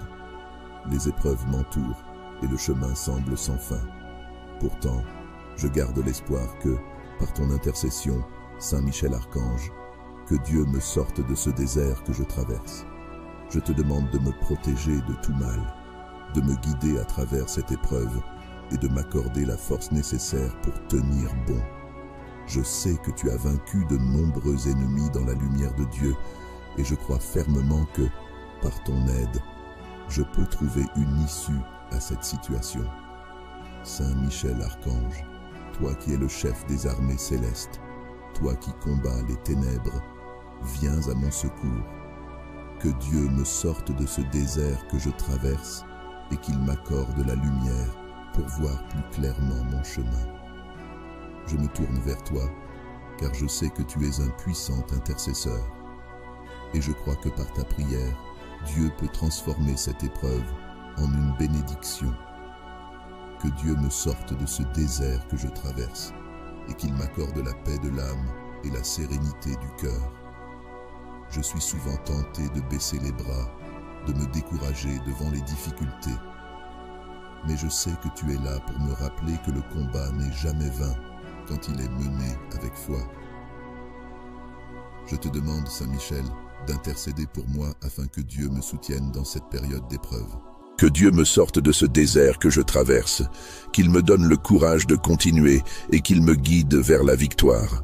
Les épreuves m'entourent et le chemin semble sans fin. Pourtant, je garde l'espoir que, par ton intercession, Saint Michel Archange, que Dieu me sorte de ce désert que je traverse. Je te demande de me protéger de tout mal, de me guider à travers cette épreuve et de m'accorder la force nécessaire pour tenir bon. Je sais que tu as vaincu de nombreux ennemis dans la lumière de Dieu et je crois fermement que, par ton aide, je peux trouver une issue à cette situation. Saint Michel Archange, toi qui es le chef des armées célestes, toi qui combats les ténèbres, viens à mon secours. Que Dieu me sorte de ce désert que je traverse et qu'il m'accorde la lumière pour voir plus clairement mon chemin. Je me tourne vers toi, car je sais que tu es un puissant intercesseur. Et je crois que par ta prière, Dieu peut transformer cette épreuve en une bénédiction. Que Dieu me sorte de ce désert que je traverse et qu'il m'accorde la paix de l'âme et la sérénité du cœur. Je suis souvent tenté de baisser les bras, de me décourager devant les difficultés. Mais je sais que tu es là pour me rappeler que le combat n'est jamais vain quand il est mené avec foi. Je te demande, Saint Michel, d'intercéder pour moi afin que Dieu me soutienne dans cette période d'épreuve. Que Dieu me sorte de ce désert que je traverse, qu'il me donne le courage de continuer et qu'il me guide vers la victoire.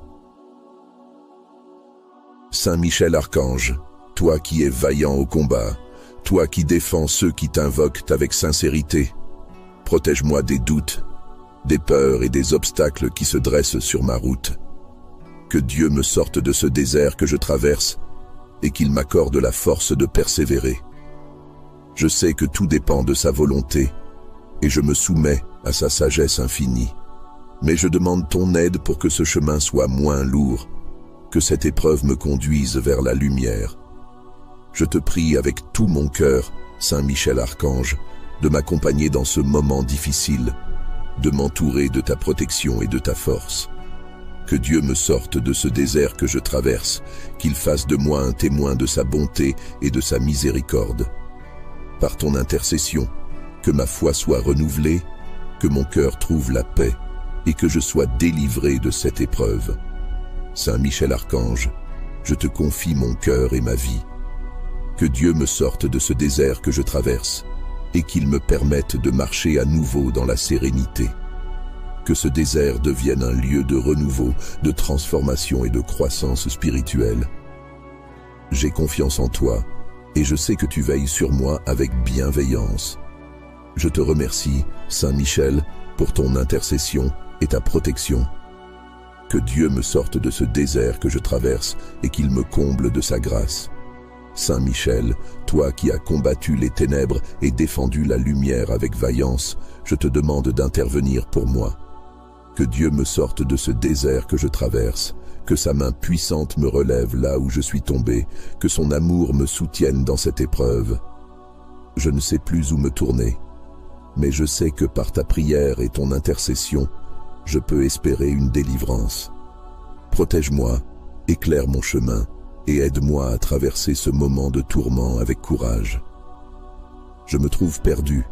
Saint Michel Archange, toi qui es vaillant au combat, toi qui défends ceux qui t'invoquent avec sincérité, protège-moi des doutes, des peurs et des obstacles qui se dressent sur ma route. Que Dieu me sorte de ce désert que je traverse et qu'il m'accorde la force de persévérer. Je sais que tout dépend de sa volonté et je me soumets à sa sagesse infinie. mais je demande ton aide pour que ce chemin soit moins lourd, que cette épreuve me conduise vers la lumière. Je te prie avec tout mon cœur, Saint Michel Archange, de m'accompagner dans ce moment difficile, de m'entourer de ta protection et de ta force. Que Dieu me sorte de ce désert que je traverse, qu'il fasse de moi un témoin de sa bonté et de sa miséricorde. Par ton intercession, que ma foi soit renouvelée, que mon cœur trouve la paix et que je sois délivré de cette épreuve. Saint Michel Archange, je te confie mon cœur et ma vie. Que Dieu me sorte de ce désert que je traverse et qu'il me permette de marcher à nouveau dans la sérénité. Que ce désert devienne un lieu de renouveau, de transformation et de croissance spirituelle. J'ai confiance en toi et je sais que tu veilles sur moi avec bienveillance. Je te remercie, Saint Michel, pour ton intercession et ta protection. Que Dieu me sorte de ce désert que je traverse et qu'il me comble de sa grâce. Saint Michel, toi qui as combattu les ténèbres et défendu la lumière avec vaillance, je te demande d'intervenir pour moi. Que Dieu me sorte de ce désert que je traverse, que sa main puissante me relève là où je suis tombé, que son amour me soutienne dans cette épreuve. Je ne sais plus où me tourner, mais je sais que par ta prière et ton intercession, je peux espérer une délivrance. Protège-moi, éclaire mon chemin et aide-moi à traverser ce moment de tourment avec courage. Je me trouve perdu,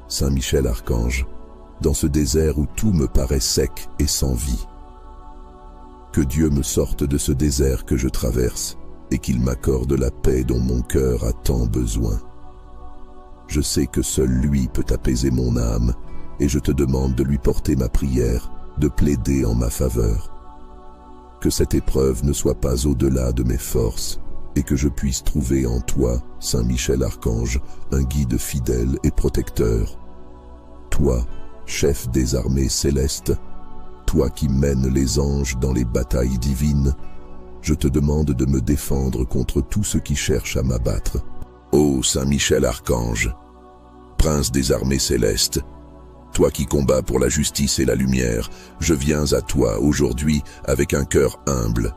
Saint Michel Archange, dans ce désert où tout me paraît sec et sans vie. Que Dieu me sorte de ce désert que je traverse et qu'il m'accorde la paix dont mon cœur a tant besoin. Je sais que seul lui peut apaiser mon âme et je te demande de lui porter ma prière, de plaider en ma faveur. Que cette épreuve ne soit pas au-delà de mes forces et que je puisse trouver en toi, Saint Michel Archange, un guide fidèle et protecteur. Toi, chef des armées célestes, toi qui mènes les anges dans les batailles divines, je te demande de me défendre contre tous ceux qui cherchent à m'abattre. Ô Saint Michel Archange, prince des armées célestes, toi qui combats pour la justice et la lumière, je viens à toi aujourd'hui avec un cœur humble,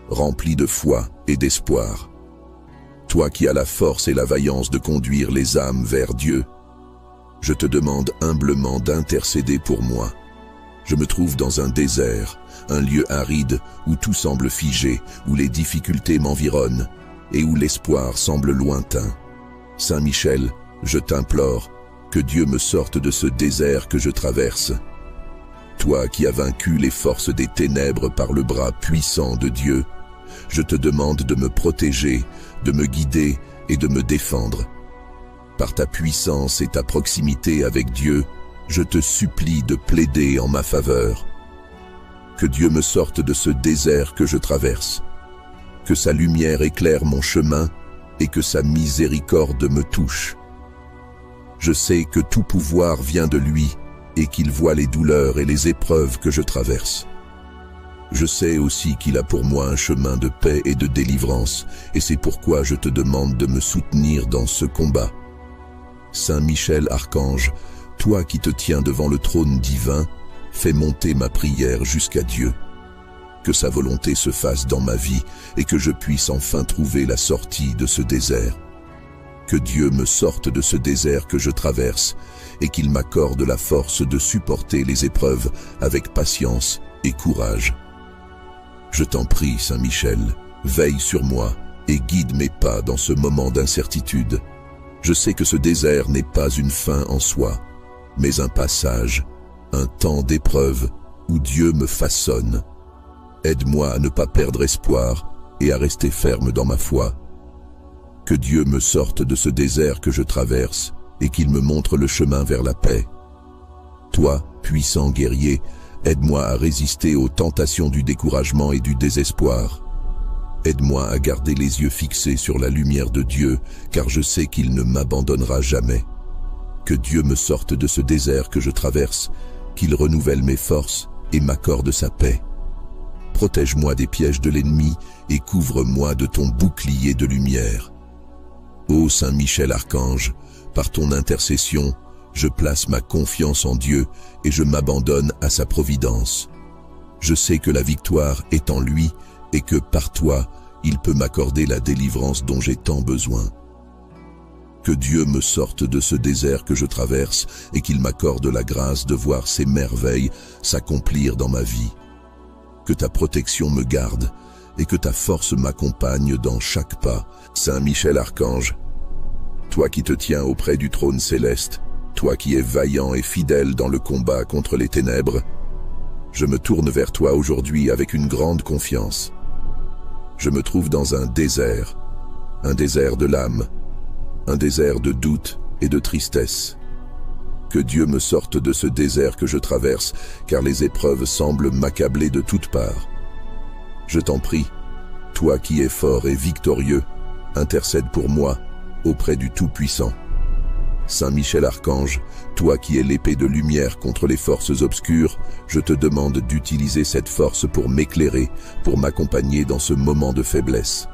rempli de foi et d'espoir. Toi qui as la force et la vaillance de conduire les âmes vers Dieu, je te demande humblement d'intercéder pour moi. Je me trouve dans un désert, un lieu aride où tout semble figé, où les difficultés m'environnent et où l'espoir semble lointain. Saint Michel, je t'implore, que Dieu me sorte de ce désert que je traverse. Toi qui as vaincu les forces des ténèbres par le bras puissant de Dieu, je te demande de me protéger, de me guider et de me défendre. Par ta puissance et ta proximité avec Dieu, je te supplie de plaider en ma faveur. Que Dieu me sorte de ce désert que je traverse, que sa lumière éclaire mon chemin et que sa miséricorde me touche. Je sais que tout pouvoir vient de lui et qu'il voit les douleurs et les épreuves que je traverse. Je sais aussi qu'il a pour moi un chemin de paix et de délivrance, et c'est pourquoi je te demande de me soutenir dans ce combat. Saint Michel Archange, toi qui te tiens devant le trône divin, fais monter ma prière jusqu'à Dieu. Que sa volonté se fasse dans ma vie et que je puisse enfin trouver la sortie de ce désert. Que Dieu me sorte de ce désert que je traverse et qu'il m'accorde la force de supporter les épreuves avec patience et courage. Je t'en prie, Saint Michel, veille sur moi et guide mes pas dans ce moment d'incertitude. Je sais que ce désert n'est pas une fin en soi, mais un passage, un temps d'épreuve où Dieu me façonne. Aide-moi à ne pas perdre espoir et à rester ferme dans ma foi. Que Dieu me sorte de ce désert que je traverse et qu'il me montre le chemin vers la paix. Toi, puissant guerrier, aide-moi à résister aux tentations du découragement et du désespoir. Aide-moi à garder les yeux fixés sur la lumière de Dieu, car je sais qu'il ne m'abandonnera jamais. Que Dieu me sorte de ce désert que je traverse, qu'il renouvelle mes forces et m'accorde sa paix. Protège-moi des pièges de l'ennemi et couvre-moi de ton bouclier de lumière. Ô Saint Michel Archange, par ton intercession, Je place ma confiance en Dieu et je m'abandonne à sa providence. Je sais que la victoire est en lui et que par toi, il peut m'accorder la délivrance dont j'ai tant besoin. Que Dieu me sorte de ce désert que je traverse et qu'il m'accorde la grâce de voir ses merveilles s'accomplir dans ma vie. Que ta protection me garde et que ta force m'accompagne dans chaque pas. Saint Michel Archange, toi qui te tiens auprès du trône céleste, toi qui es vaillant et fidèle dans le combat contre les ténèbres, je me tourne vers toi aujourd'hui avec une grande confiance. Je me trouve dans un désert de l'âme, un désert de doute et de tristesse. Que Dieu me sorte de ce désert que je traverse, car les épreuves semblent m'accabler de toutes parts. Je t'en prie, toi qui es fort et victorieux, intercède pour moi auprès du Tout-Puissant. Saint Michel Archange, toi qui es l'épée de lumière contre les forces obscures, je te demande d'utiliser cette force pour m'éclairer, pour m'accompagner dans ce moment de faiblesse.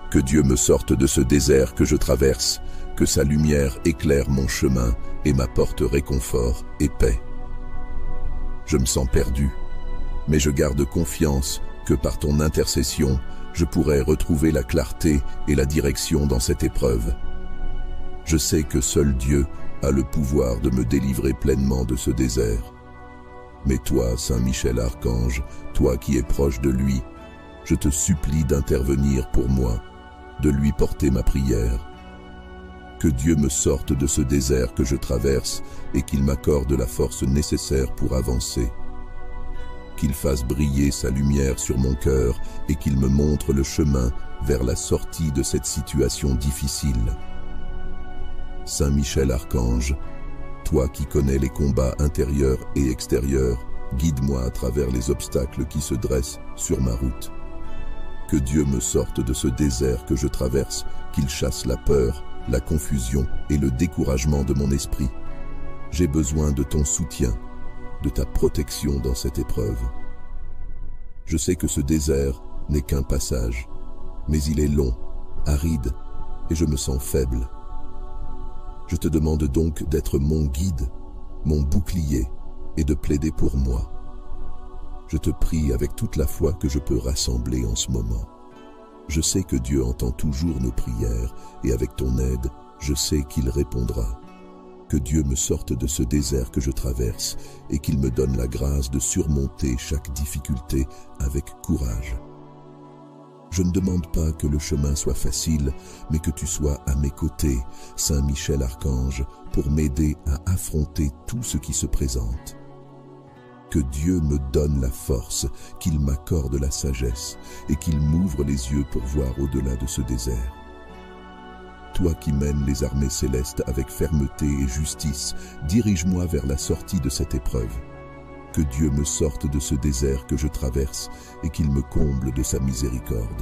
Que Dieu me sorte de ce désert que je traverse, que sa lumière éclaire mon chemin et m'apporte réconfort et paix. Je me sens perdu, mais je garde confiance que par ton intercession, je pourrai retrouver la clarté et la direction dans cette épreuve. Je sais que seul Dieu a le pouvoir de me délivrer pleinement de ce désert. Mais toi, Saint Michel Archange, toi qui es proche de lui, je te supplie d'intervenir pour moi, de lui porter ma prière. Que Dieu me sorte de ce désert que je traverse et qu'il m'accorde la force nécessaire pour avancer. Qu'il fasse briller sa lumière sur mon cœur et qu'il me montre le chemin vers la sortie de cette situation difficile. Saint Michel Archange, toi qui connais les combats intérieurs et extérieurs, guide-moi à travers les obstacles qui se dressent sur ma route. Que Dieu me sorte de ce désert que je traverse, qu'il chasse la peur, la confusion et le découragement de mon esprit. J'ai besoin de ton soutien, de ta protection dans cette épreuve. Je sais que ce désert n'est qu'un passage, mais il est long, aride, et je me sens faible. Je te demande donc d'être mon guide, mon bouclier, et de plaider pour moi. Je te prie avec toute la foi que je peux rassembler en ce moment. Je sais que Dieu entend toujours nos prières, et avec ton aide, je sais qu'il répondra. Que Dieu me sorte de ce désert que je traverse, et qu'il me donne la grâce de surmonter chaque difficulté avec courage. Je ne demande pas que le chemin soit facile, mais que tu sois à mes côtés, Saint Michel Archange, pour m'aider à affronter tout ce qui se présente. Que Dieu me donne la force, qu'il m'accorde la sagesse et qu'il m'ouvre les yeux pour voir au-delà de ce désert. Toi qui mènes les armées célestes avec fermeté et justice, dirige-moi vers la sortie de cette épreuve. Que Dieu me sorte de ce désert que je traverse et qu'il me comble de sa miséricorde.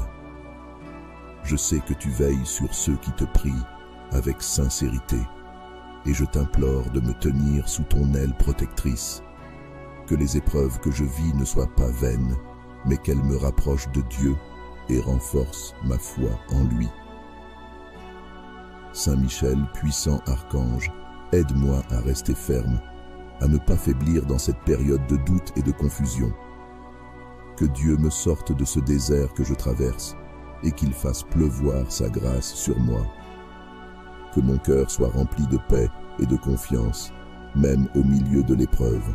Je sais que tu veilles sur ceux qui te prient avec sincérité et je t'implore de me tenir sous ton aile protectrice. Que les épreuves que je vis ne soient pas vaines, mais qu'elles me rapprochent de Dieu et renforcent ma foi en lui. Saint Michel, puissant archange, aide-moi à rester ferme, à ne pas faiblir dans cette période de doute et de confusion. Que Dieu me sorte de ce désert que je traverse et qu'il fasse pleuvoir sa grâce sur moi. Que mon cœur soit rempli de paix et de confiance, même au milieu de l'épreuve.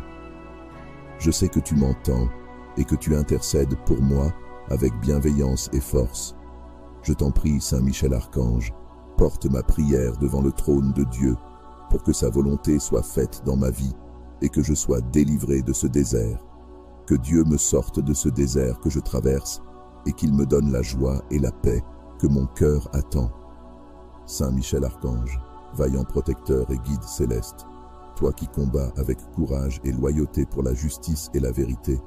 Je sais que tu m'entends et que tu intercèdes pour moi avec bienveillance et force. Je t'en prie, Saint Michel Archange, porte ma prière devant le trône de Dieu pour que sa volonté soit faite dans ma vie et que je sois délivré de ce désert. Que Dieu me sorte de ce désert que je traverse et qu'il me donne la joie et la paix que mon cœur attend. Saint Michel Archange, vaillant protecteur et guide céleste, toi qui combats avec courage et loyauté pour la justice et la vérité,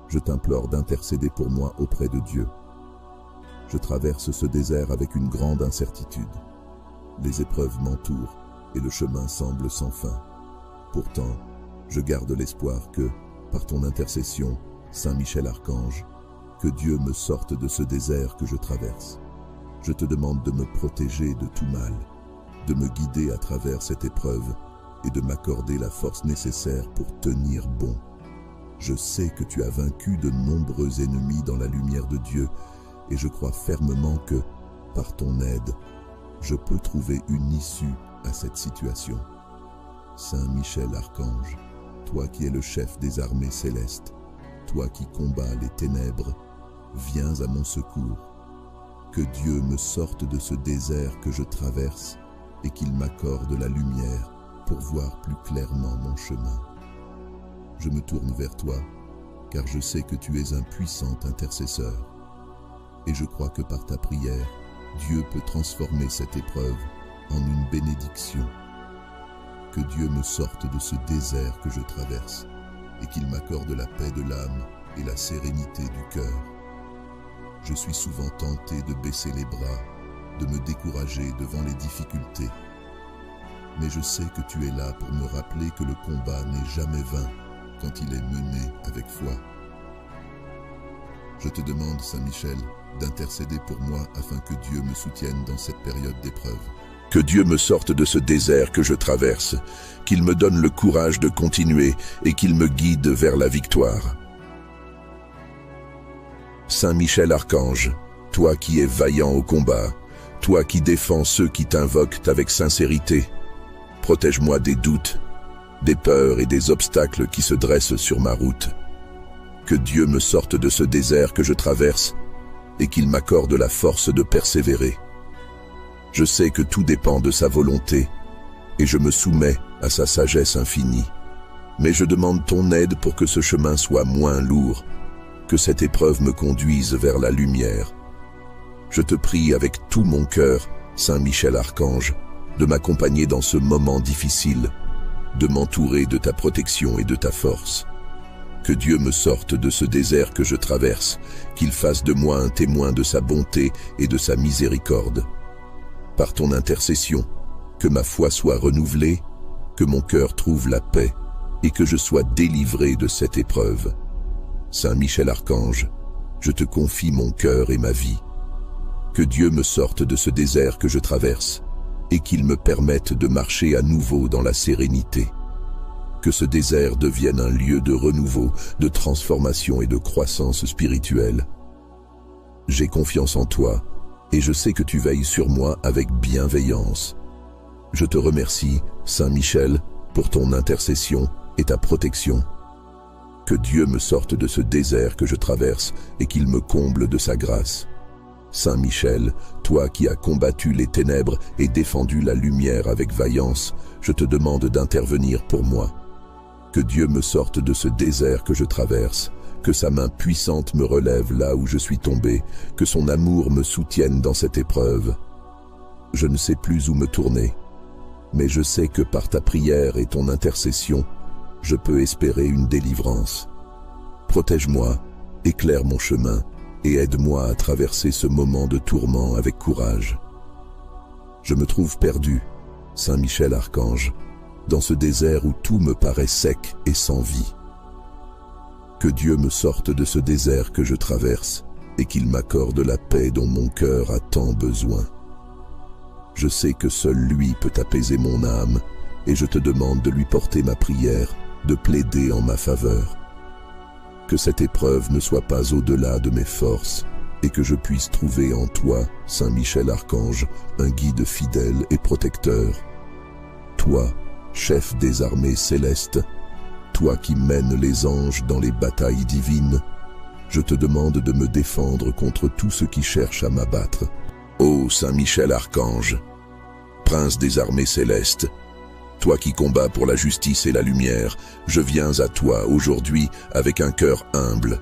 je t'implore d'intercéder pour moi auprès de Dieu. Je traverse ce désert avec une grande incertitude. Les épreuves m'entourent et le chemin semble sans fin. Pourtant, je garde l'espoir que, par ton intercession, Saint Michel Archange, que Dieu me sorte de ce désert que je traverse. Je te demande de me protéger de tout mal, de me guider à travers cette épreuve et de m'accorder la force nécessaire pour tenir bon. Je sais que tu as vaincu de nombreux ennemis dans la lumière de Dieu et je crois fermement que, par ton aide, je peux trouver une issue à cette situation. Saint Michel Archange, toi qui es le chef des armées célestes, toi qui combats les ténèbres, viens à mon secours. Que Dieu me sorte de ce désert que je traverse et qu'il m'accorde la lumière pour voir plus clairement mon chemin. Je me tourne vers toi, car je sais que tu es un puissant intercesseur. Et je crois que par ta prière, Dieu peut transformer cette épreuve en une bénédiction. Que Dieu me sorte de ce désert que je traverse et qu'il m'accorde la paix de l'âme et la sérénité du cœur. Je suis souvent tenté de baisser les bras, de me décourager devant les difficultés. Mais je sais que tu es là pour me rappeler que le combat n'est jamais vain quand il est mené avec foi. Je te demande, Saint Michel, d'intercéder pour moi afin que Dieu me soutienne dans cette période d'épreuve. Que Dieu me sorte de ce désert que je traverse, qu'il me donne le courage de continuer et qu'il me guide vers la victoire. Saint Michel Archange, toi qui es vaillant au combat, toi qui défends ceux qui t'invoquent avec sincérité, protège-moi des doutes, des peurs et des obstacles qui se dressent sur ma route. Que Dieu me sorte de ce désert que je traverse et qu'il m'accorde la force de persévérer. Je sais que tout dépend de sa volonté et je me soumets à sa sagesse infinie. Mais je demande ton aide pour que ce chemin soit moins lourd, que cette épreuve me conduise vers la lumière. Je te prie avec tout mon cœur, Saint Michel Archange, de m'accompagner dans ce moment difficile, de m'entourer de ta protection et de ta force. Que Dieu me sorte de ce désert que je traverse, qu'il fasse de moi un témoin de sa bonté et de sa miséricorde. Par ton intercession, que ma foi soit renouvelée, que mon cœur trouve la paix et que je sois délivré de cette épreuve. Saint Michel Archange, je te confie mon cœur et ma vie. Que Dieu me sorte de ce désert que je traverse et qu'il me permette de marcher à nouveau dans la sérénité. Que ce désert devienne un lieu de renouveau, de transformation et de croissance spirituelle. J'ai confiance en toi et je sais que tu veilles sur moi avec bienveillance. Je te remercie, Saint Michel, pour ton intercession et ta protection. Que Dieu me sorte de ce désert que je traverse et qu'il me comble de sa grâce. Saint Michel, toi qui as combattu les ténèbres et défendu la lumière avec vaillance, je te demande d'intervenir pour moi. Que Dieu me sorte de ce désert que je traverse, que sa main puissante me relève là où je suis tombé, que son amour me soutienne dans cette épreuve. Je ne sais plus où me tourner, mais je sais que par ta prière et ton intercession, je peux espérer une délivrance. Protège-moi, éclaire mon chemin et aide-moi à traverser ce moment de tourment avec courage. Je me trouve perdu, Saint Michel Archange, dans ce désert où tout me paraît sec et sans vie. Que Dieu me sorte de ce désert que je traverse et qu'il m'accorde la paix dont mon cœur a tant besoin. Je sais que seul lui peut apaiser mon âme et je te demande de lui porter ma prière, de plaider en ma faveur. Que cette épreuve ne soit pas au-delà de mes forces et que je puisse trouver en toi, Saint Michel Archange, un guide fidèle et protecteur. Toi, chef des armées célestes, toi qui mènes les anges dans les batailles divines, je te demande de me défendre contre tout ce qui cherche à m'abattre. Ô Saint Michel Archange, prince des armées célestes, toi qui combats pour la justice et la lumière, je viens à toi aujourd'hui avec un cœur humble,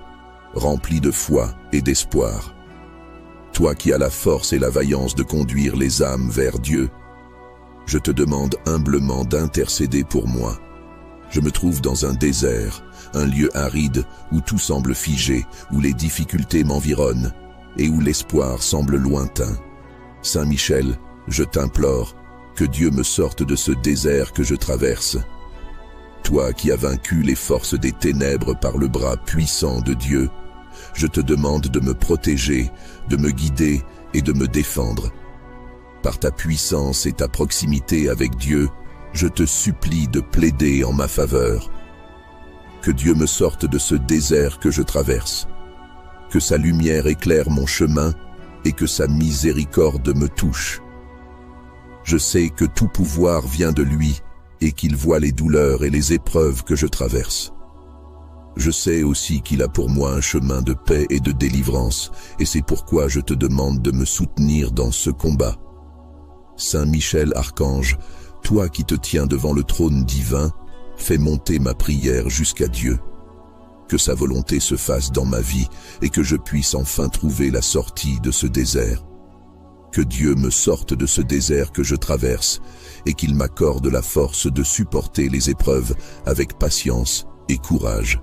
rempli de foi et d'espoir. Toi qui as la force et la vaillance de conduire les âmes vers Dieu, je te demande humblement d'intercéder pour moi. Je me trouve dans un désert, un lieu aride où tout semble figé, où les difficultés m'environnent et où l'espoir semble lointain. Saint Michel, je t'implore, que Dieu me sorte de ce désert que je traverse. Toi qui as vaincu les forces des ténèbres par le bras puissant de Dieu, je te demande de me protéger, de me guider et de me défendre. Par ta puissance et ta proximité avec Dieu, je te supplie de plaider en ma faveur. Que Dieu me sorte de ce désert que je traverse, que sa lumière éclaire mon chemin et que sa miséricorde me touche. Je sais que tout pouvoir vient de lui et qu'il voit les douleurs et les épreuves que je traverse. Je sais aussi qu'il a pour moi un chemin de paix et de délivrance, et c'est pourquoi je te demande de me soutenir dans ce combat. Saint Michel Archange, toi qui te tiens devant le trône divin, fais monter ma prière jusqu'à Dieu. Que sa volonté se fasse dans ma vie et que je puisse enfin trouver la sortie de ce désert. Que Dieu me sorte de ce désert que je traverse et qu'il m'accorde la force de supporter les épreuves avec patience et courage.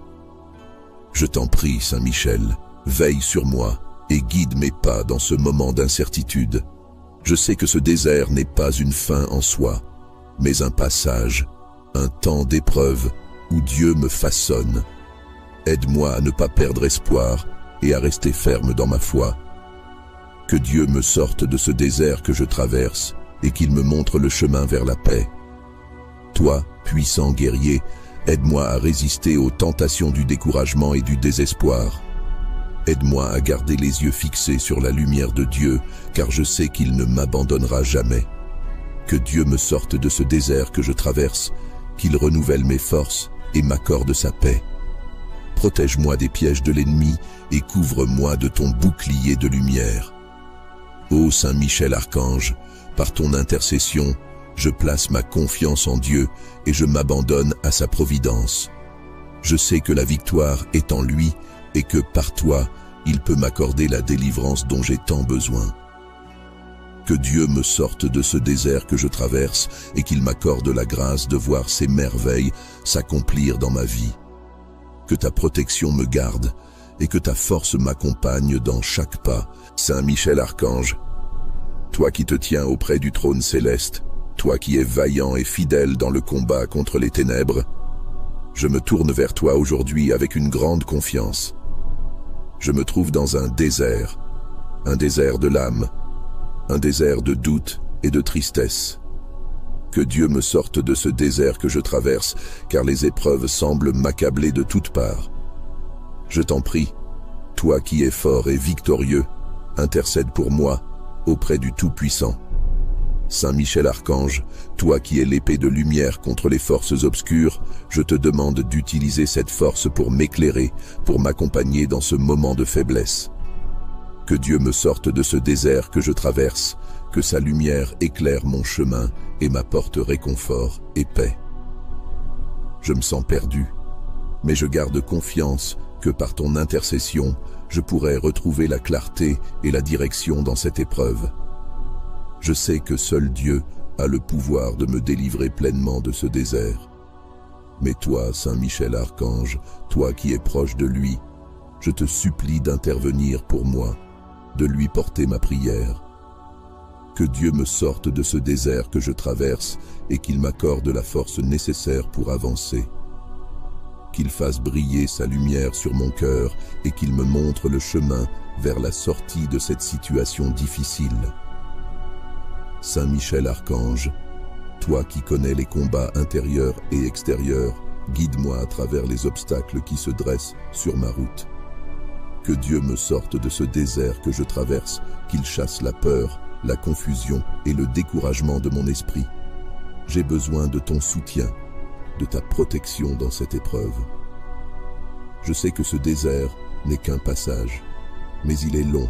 Je t'en prie, Saint Michel, veille sur moi et guide mes pas dans ce moment d'incertitude. Je sais que ce désert n'est pas une fin en soi, mais un passage, un temps d'épreuve où Dieu me façonne. Aide-moi à ne pas perdre espoir et à rester ferme dans ma foi. Que Dieu me sorte de ce désert que je traverse et qu'il me montre le chemin vers la paix. Toi, puissant guerrier, aide-moi à résister aux tentations du découragement et du désespoir. Aide-moi à garder les yeux fixés sur la lumière de Dieu, car je sais qu'il ne m'abandonnera jamais. Que Dieu me sorte de ce désert que je traverse, qu'il renouvelle mes forces et m'accorde sa paix. Protège-moi des pièges de l'ennemi et couvre-moi de ton bouclier de lumière. Ô Saint Michel Archange, par ton intercession, je place ma confiance en Dieu et je m'abandonne à sa providence. Je sais que la victoire est en lui et que par toi, il peut m'accorder la délivrance dont j'ai tant besoin. Que Dieu me sorte de ce désert que je traverse et qu'il m'accorde la grâce de voir ses merveilles s'accomplir dans ma vie. Que ta protection me garde et que ta force m'accompagne dans chaque pas. Saint Michel Archange, toi qui te tiens auprès du trône céleste, toi qui es vaillant et fidèle dans le combat contre les ténèbres, je me tourne vers toi aujourd'hui avec une grande confiance. Je me trouve dans un désert de l'âme, un désert de doute et de tristesse. Que Dieu me sorte de ce désert que je traverse, car les épreuves semblent m'accabler de toutes parts. Je t'en prie, toi qui es fort et victorieux, intercède pour moi auprès du Tout-Puissant. Saint Michel Archange, toi qui es l'épée de lumière contre les forces obscures, je te demande d'utiliser cette force pour m'éclairer, pour m'accompagner dans ce moment de faiblesse. Que Dieu me sorte de ce désert que je traverse, que sa lumière éclaire mon chemin et m'apporte réconfort et paix. Je me sens perdu, mais je garde confiance que par ton intercession, je pourrai retrouver la clarté et la direction dans cette épreuve. Je sais que seul Dieu a le pouvoir de me délivrer pleinement de ce désert. Mais toi, Saint Michel Archange, toi qui es proche de lui, je te supplie d'intervenir pour moi, de lui porter ma prière. Que Dieu me sorte de ce désert que je traverse et qu'il m'accorde la force nécessaire pour avancer. Qu'il fasse briller sa lumière sur mon cœur et qu'il me montre le chemin vers la sortie de cette situation difficile. Saint Michel Archange, toi qui connais les combats intérieurs et extérieurs, guide-moi à travers les obstacles qui se dressent sur ma route. Que Dieu me sorte de ce désert que je traverse, qu'il chasse la peur, la confusion et le découragement de mon esprit. J'ai besoin de ton soutien, de ta protection dans cette épreuve. Je sais que ce désert n'est qu'un passage, mais il est long,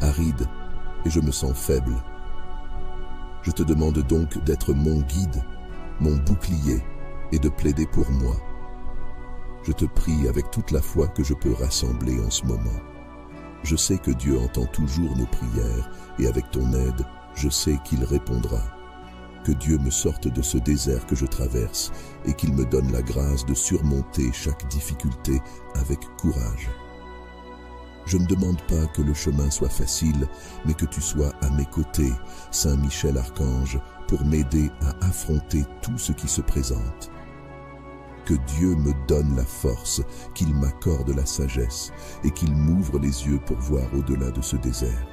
aride, et je me sens faible. Je te demande donc d'être mon guide, mon bouclier, et de plaider pour moi. Je te prie avec toute la foi que je peux rassembler en ce moment. Je sais que Dieu entend toujours nos prières, et avec ton aide, je sais qu'il répondra. Que Dieu me sorte de ce désert que je traverse, et qu'il me donne la grâce de surmonter chaque difficulté avec courage. Je ne demande pas que le chemin soit facile, mais que tu sois à mes côtés, Saint Michel Archange, pour m'aider à affronter tout ce qui se présente. Que Dieu me donne la force, qu'il m'accorde la sagesse et qu'il m'ouvre les yeux pour voir au-delà de ce désert.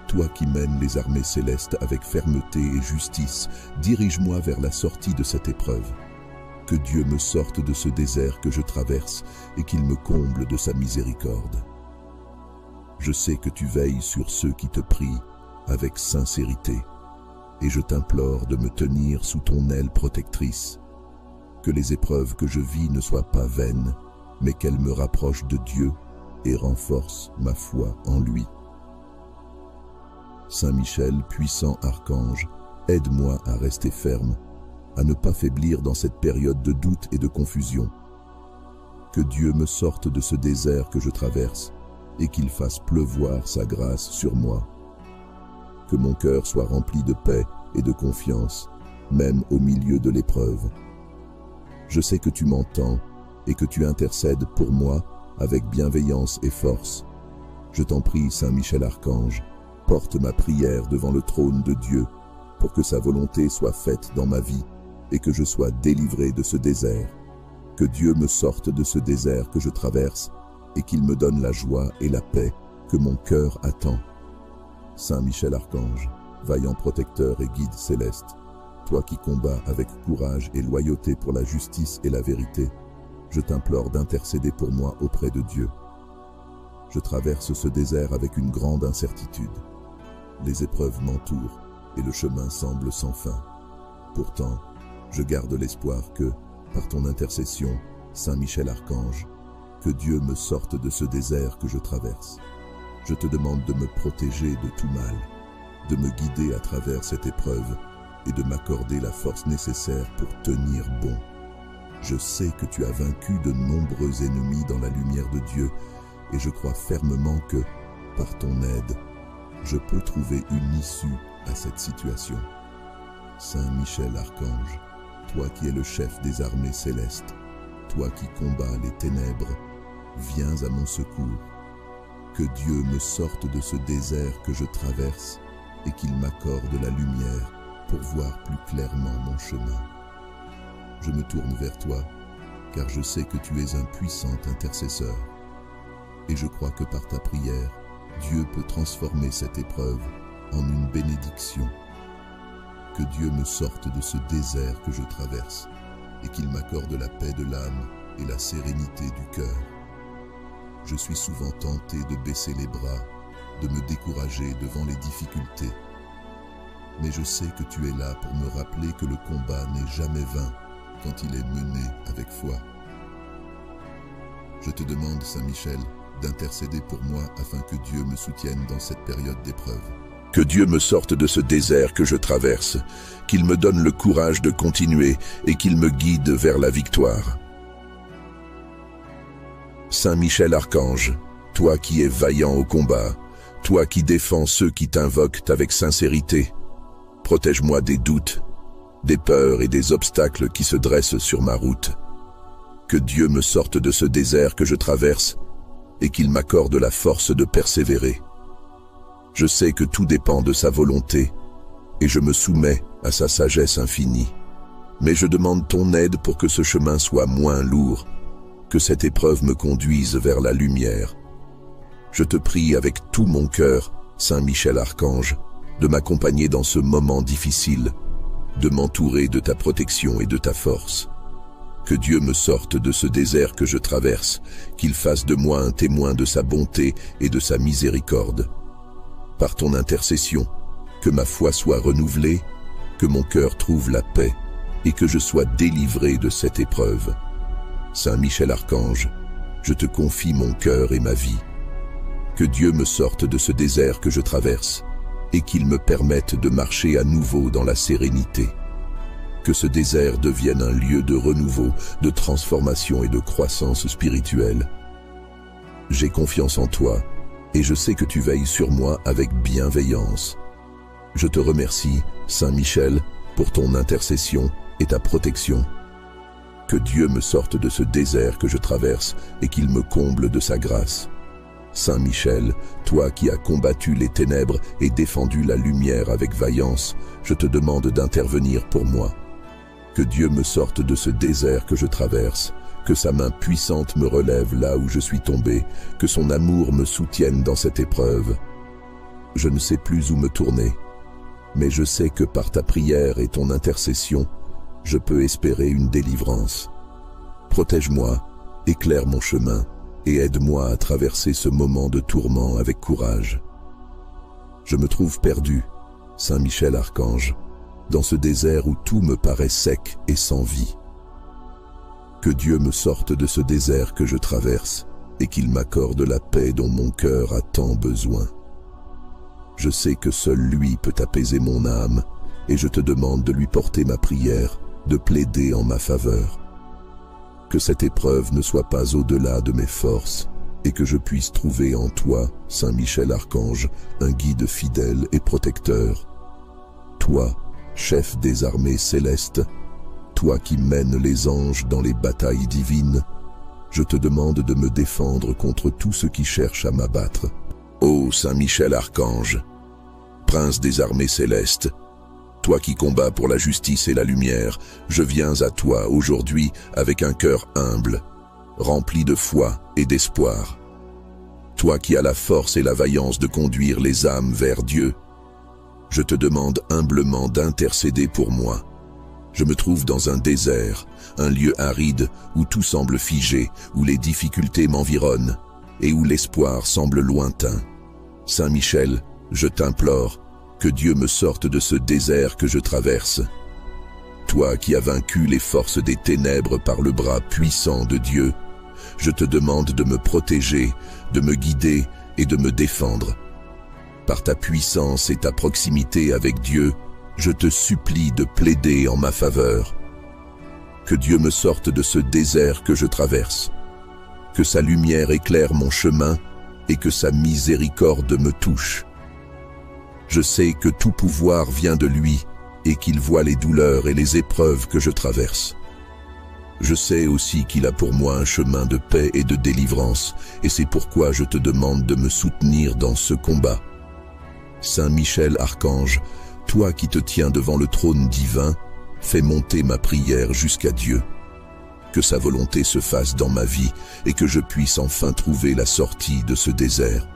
toi qui mènes les armées célestes avec fermeté et justice, dirige-moi vers la sortie de cette épreuve. Que Dieu me sorte de ce désert que je traverse et qu'il me comble de sa miséricorde. Je sais que tu veilles sur ceux qui te prient avec sincérité, et je t'implore de me tenir sous ton aile protectrice. Que les épreuves que je vis ne soient pas vaines, mais qu'elles me rapprochent de Dieu et renforcent ma foi en lui. Saint Michel, puissant archange, aide-moi à rester ferme, à ne pas faiblir dans cette période de doute et de confusion. Que Dieu me sorte de ce désert que je traverse et qu'il fasse pleuvoir sa grâce sur moi. Que mon cœur soit rempli de paix et de confiance, même au milieu de l'épreuve. Je sais que tu m'entends et que tu intercèdes pour moi avec bienveillance et force. Je t'en prie, Saint Michel Archange, porte ma prière devant le trône de Dieu pour que sa volonté soit faite dans ma vie et que je sois délivré de ce désert. Que Dieu me sorte de ce désert que je traverse et qu'il me donne la joie et la paix que mon cœur attend. Saint Michel Archange, vaillant protecteur et guide céleste, toi qui combats avec courage et loyauté pour la justice et la vérité, je t'implore d'intercéder pour moi auprès de Dieu. Je traverse ce désert avec une grande incertitude. Les épreuves m'entourent et le chemin semble sans fin. Pourtant, je garde l'espoir que, par ton intercession, Saint Michel Archange, que Dieu me sorte de ce désert que je traverse. Je te demande de me protéger de tout mal, de me guider à travers cette épreuve et de m'accorder la force nécessaire pour tenir bon. Je sais que tu as vaincu de nombreux ennemis dans la lumière de Dieu et je crois fermement que, par ton aide, je peux trouver une issue à cette situation. Saint Michel Archange, toi qui es le chef des armées célestes, toi qui combats les ténèbres, viens à mon secours. Que Dieu me sorte de ce désert que je traverse et qu'il m'accorde la lumière pour voir plus clairement mon chemin. Je me tourne vers toi, car je sais que tu es un puissant intercesseur. Et je crois que par ta prière, Dieu peut transformer cette épreuve en une bénédiction. Que Dieu me sorte de ce désert que je traverse et qu'il m'accorde la paix de l'âme et la sérénité du cœur. Je suis souvent tenté de baisser les bras, de me décourager devant les difficultés. Mais je sais que tu es là pour me rappeler que le combat n'est jamais vain quand il est mené avec foi. Je te demande, Saint Michel, d'intercéder pour moi afin que Dieu me soutienne dans cette période d'épreuve. Que Dieu me sorte de ce désert que je traverse, qu'il me donne le courage de continuer et qu'il me guide vers la victoire. Saint Michel Archange, toi qui es vaillant au combat, toi qui défends ceux qui t'invoquent avec sincérité, protège-moi des doutes, des peurs et des obstacles qui se dressent sur ma route. Que Dieu me sorte de ce désert que je traverse et qu'il m'accorde la force de persévérer. Je sais que tout dépend de sa volonté et je me soumets à sa sagesse infinie. Mais je demande ton aide pour que ce chemin soit moins lourd, que cette épreuve me conduise vers la lumière. Je te prie avec tout mon cœur, Saint Michel Archange, de m'accompagner dans ce moment difficile, de m'entourer de ta protection et de ta force. Que Dieu me sorte de ce désert que je traverse, qu'il fasse de moi un témoin de sa bonté et de sa miséricorde. Par ton intercession, que ma foi soit renouvelée, que mon cœur trouve la paix et que je sois délivré de cette épreuve. Saint Michel Archange, je te confie mon cœur et ma vie. Que Dieu me sorte de ce désert que je traverse et qu'il me permette de marcher à nouveau dans la sérénité. Que ce désert devienne un lieu de renouveau, de transformation et de croissance spirituelle. J'ai confiance en toi et je sais que tu veilles sur moi avec bienveillance. Je te remercie, Saint Michel, pour ton intercession et ta protection. Que Dieu me sorte de ce désert que je traverse et qu'il me comble de sa grâce. Saint Michel, toi qui as combattu les ténèbres et défendu la lumière avec vaillance, je te demande d'intervenir pour moi. Que Dieu me sorte de ce désert que je traverse, que sa main puissante me relève là où je suis tombé, que son amour me soutienne dans cette épreuve. Je ne sais plus où me tourner, mais je sais que par ta prière et ton intercession, je peux espérer une délivrance. Protège-moi, éclaire mon chemin et aide-moi à traverser ce moment de tourment avec courage. Je me trouve perdu, Saint Michel Archange, dans ce désert où tout me paraît sec et sans vie. Que Dieu me sorte de ce désert que je traverse et qu'il m'accorde la paix dont mon cœur a tant besoin. Je sais que seul lui peut apaiser mon âme et je te demande de lui porter ma prière, de plaider en ma faveur. Que cette épreuve ne soit pas au-delà de mes forces et que je puisse trouver en toi, Saint Michel Archange, un guide fidèle et protecteur. Toi, chef des armées célestes, toi qui mènes les anges dans les batailles divines, je te demande de me défendre contre tout ce qui cherche à m'abattre. Ô Saint Michel Archange, prince des armées célestes, toi qui combats pour la justice et la lumière, je viens à toi aujourd'hui avec un cœur humble, rempli de foi et d'espoir. Toi qui as la force et la vaillance de conduire les âmes vers Dieu, je te demande humblement d'intercéder pour moi. Je me trouve dans un désert, un lieu aride où tout semble figé, où les difficultés m'environnent et où l'espoir semble lointain. Saint Michel, je t'implore, que Dieu me sorte de ce désert que je traverse. Toi qui as vaincu les forces des ténèbres par le bras puissant de Dieu, je te demande de me protéger, de me guider et de me défendre. Par ta puissance et ta proximité avec Dieu, je te supplie de plaider en ma faveur. Que Dieu me sorte de ce désert que je traverse, que sa lumière éclaire mon chemin et que sa miséricorde me touche. Je sais que tout pouvoir vient de lui et qu'il voit les douleurs et les épreuves que je traverse. Je sais aussi qu'il a pour moi un chemin de paix et de délivrance, et c'est pourquoi je te demande de me soutenir dans ce combat. Saint Michel Archange, toi qui te tiens devant le trône divin, fais monter ma prière jusqu'à Dieu. Que sa volonté se fasse dans ma vie et que je puisse enfin trouver la sortie de ce désert.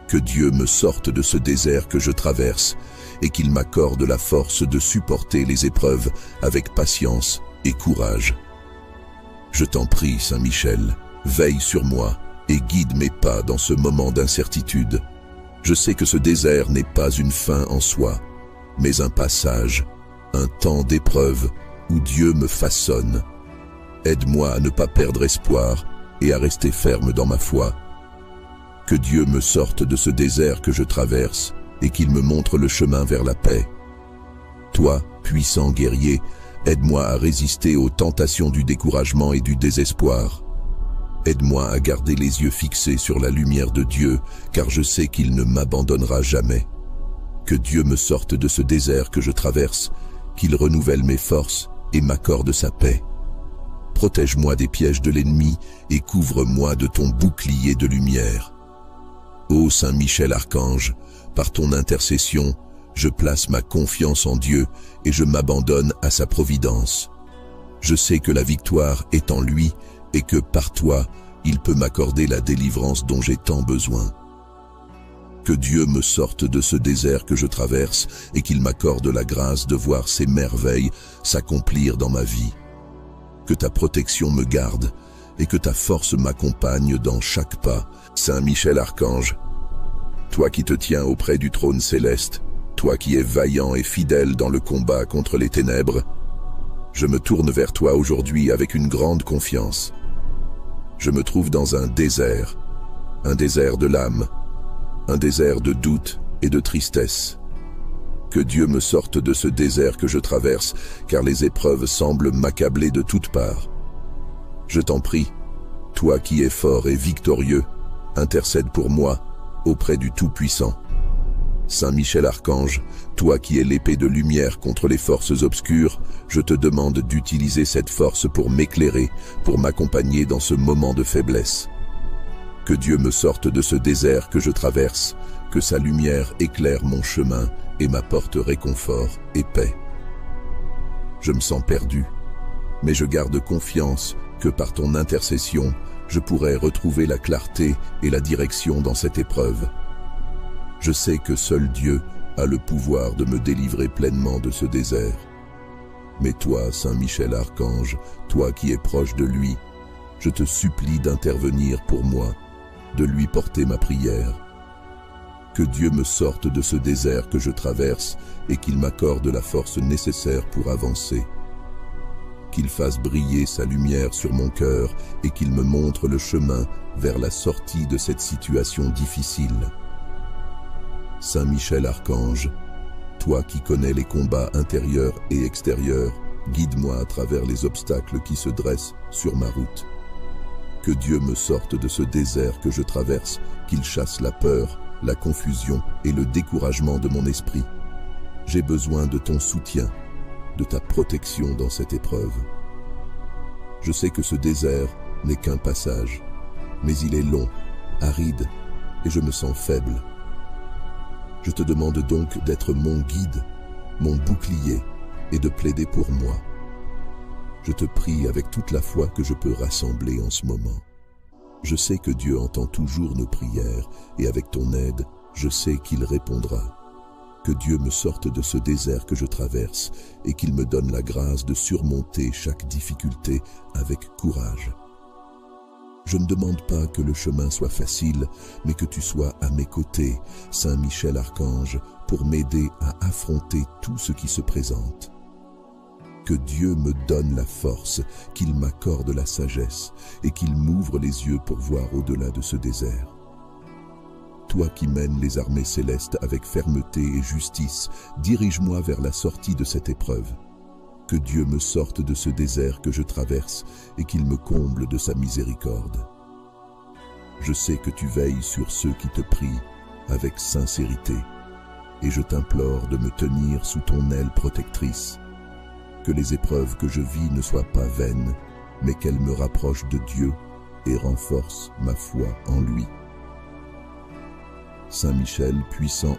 Que Dieu me sorte de ce désert que je traverse et qu'il m'accorde la force de supporter les épreuves avec patience et courage. Je t'en prie, Saint Michel, veille sur moi et guide mes pas dans ce moment d'incertitude. Je sais que ce désert n'est pas une fin en soi, mais un passage, un temps d'épreuve où Dieu me façonne. Aide-moi à ne pas perdre espoir et à rester ferme dans ma foi. Que Dieu me sorte de ce désert que je traverse et qu'il me montre le chemin vers la paix. Toi, puissant guerrier, aide-moi à résister aux tentations du découragement et du désespoir. Aide-moi à garder les yeux fixés sur la lumière de Dieu, car je sais qu'il ne m'abandonnera jamais. Que Dieu me sorte de ce désert que je traverse, qu'il renouvelle mes forces et m'accorde sa paix. Protège-moi des pièges de l'ennemi et couvre-moi de ton bouclier de lumière. Ô Saint Michel Archange, par ton intercession, je place ma confiance en Dieu et je m'abandonne à sa providence. Je sais que la victoire est en lui et que par toi, il peut m'accorder la délivrance dont j'ai tant besoin. Que Dieu me sorte de ce désert que je traverse et qu'il m'accorde la grâce de voir ses merveilles s'accomplir dans ma vie. Que ta protection me garde et que ta force m'accompagne dans chaque pas. Saint Michel Archange, toi qui te tiens auprès du trône céleste, toi qui es vaillant et fidèle dans le combat contre les ténèbres, je me tourne vers toi aujourd'hui avec une grande confiance. Je me trouve dans un désert de l'âme, un désert de doute et de tristesse. Que Dieu me sorte de ce désert que je traverse, car les épreuves semblent m'accabler de toutes parts. Je t'en prie, toi qui es fort et victorieux, intercède pour moi auprès du Tout-Puissant. Saint Michel Archange, toi qui es l'épée de lumière contre les forces obscures, je te demande d'utiliser cette force pour m'éclairer, pour m'accompagner dans ce moment de faiblesse. Que Dieu me sorte de ce désert que je traverse, que sa lumière éclaire mon chemin et m'apporte réconfort et paix. Je me sens perdu, mais je garde confiance que par ton intercession, je pourrai retrouver la clarté et la direction dans cette épreuve. Je sais que seul Dieu a le pouvoir de me délivrer pleinement de ce désert. Mais toi, Saint Michel Archange, toi qui es proche de lui, je te supplie d'intervenir pour moi, de lui porter ma prière. Que Dieu me sorte de ce désert que je traverse et qu'il m'accorde la force nécessaire pour avancer. Qu'il fasse briller sa lumière sur mon cœur et qu'il me montre le chemin vers la sortie de cette situation difficile. Saint Michel Archange, toi qui connais les combats intérieurs et extérieurs, guide-moi à travers les obstacles qui se dressent sur ma route. Que Dieu me sorte de ce désert que je traverse, qu'il chasse la peur, la confusion et le découragement de mon esprit. J'ai besoin de ton soutien, de ta protection dans cette épreuve. Je sais que ce désert n'est qu'un passage, mais il est long, aride, et je me sens faible. Je te demande donc d'être mon guide, mon bouclier, et de plaider pour moi. Je te prie avec toute la foi que je peux rassembler en ce moment. Je sais que Dieu entend toujours nos prières, et avec ton aide, je sais qu'il répondra. Que Dieu me sorte de ce désert que je traverse, et qu'il me donne la grâce de surmonter chaque difficulté avec courage. Je ne demande pas que le chemin soit facile, mais que tu sois à mes côtés, Saint Michel Archange, pour m'aider à affronter tout ce qui se présente. Que Dieu me donne la force, qu'il m'accorde la sagesse et qu'il m'ouvre les yeux pour voir au-delà de ce désert. Toi qui mènes les armées célestes avec fermeté et justice, dirige-moi vers la sortie de cette épreuve. Que Dieu me sorte de ce désert que je traverse et qu'il me comble de sa miséricorde. Je sais que tu veilles sur ceux qui te prient avec sincérité et je t'implore de me tenir sous ton aile protectrice. Que les épreuves que je vis ne soient pas vaines, mais qu'elles me rapprochent de Dieu et renforcent ma foi en lui. Saint Michel, puissant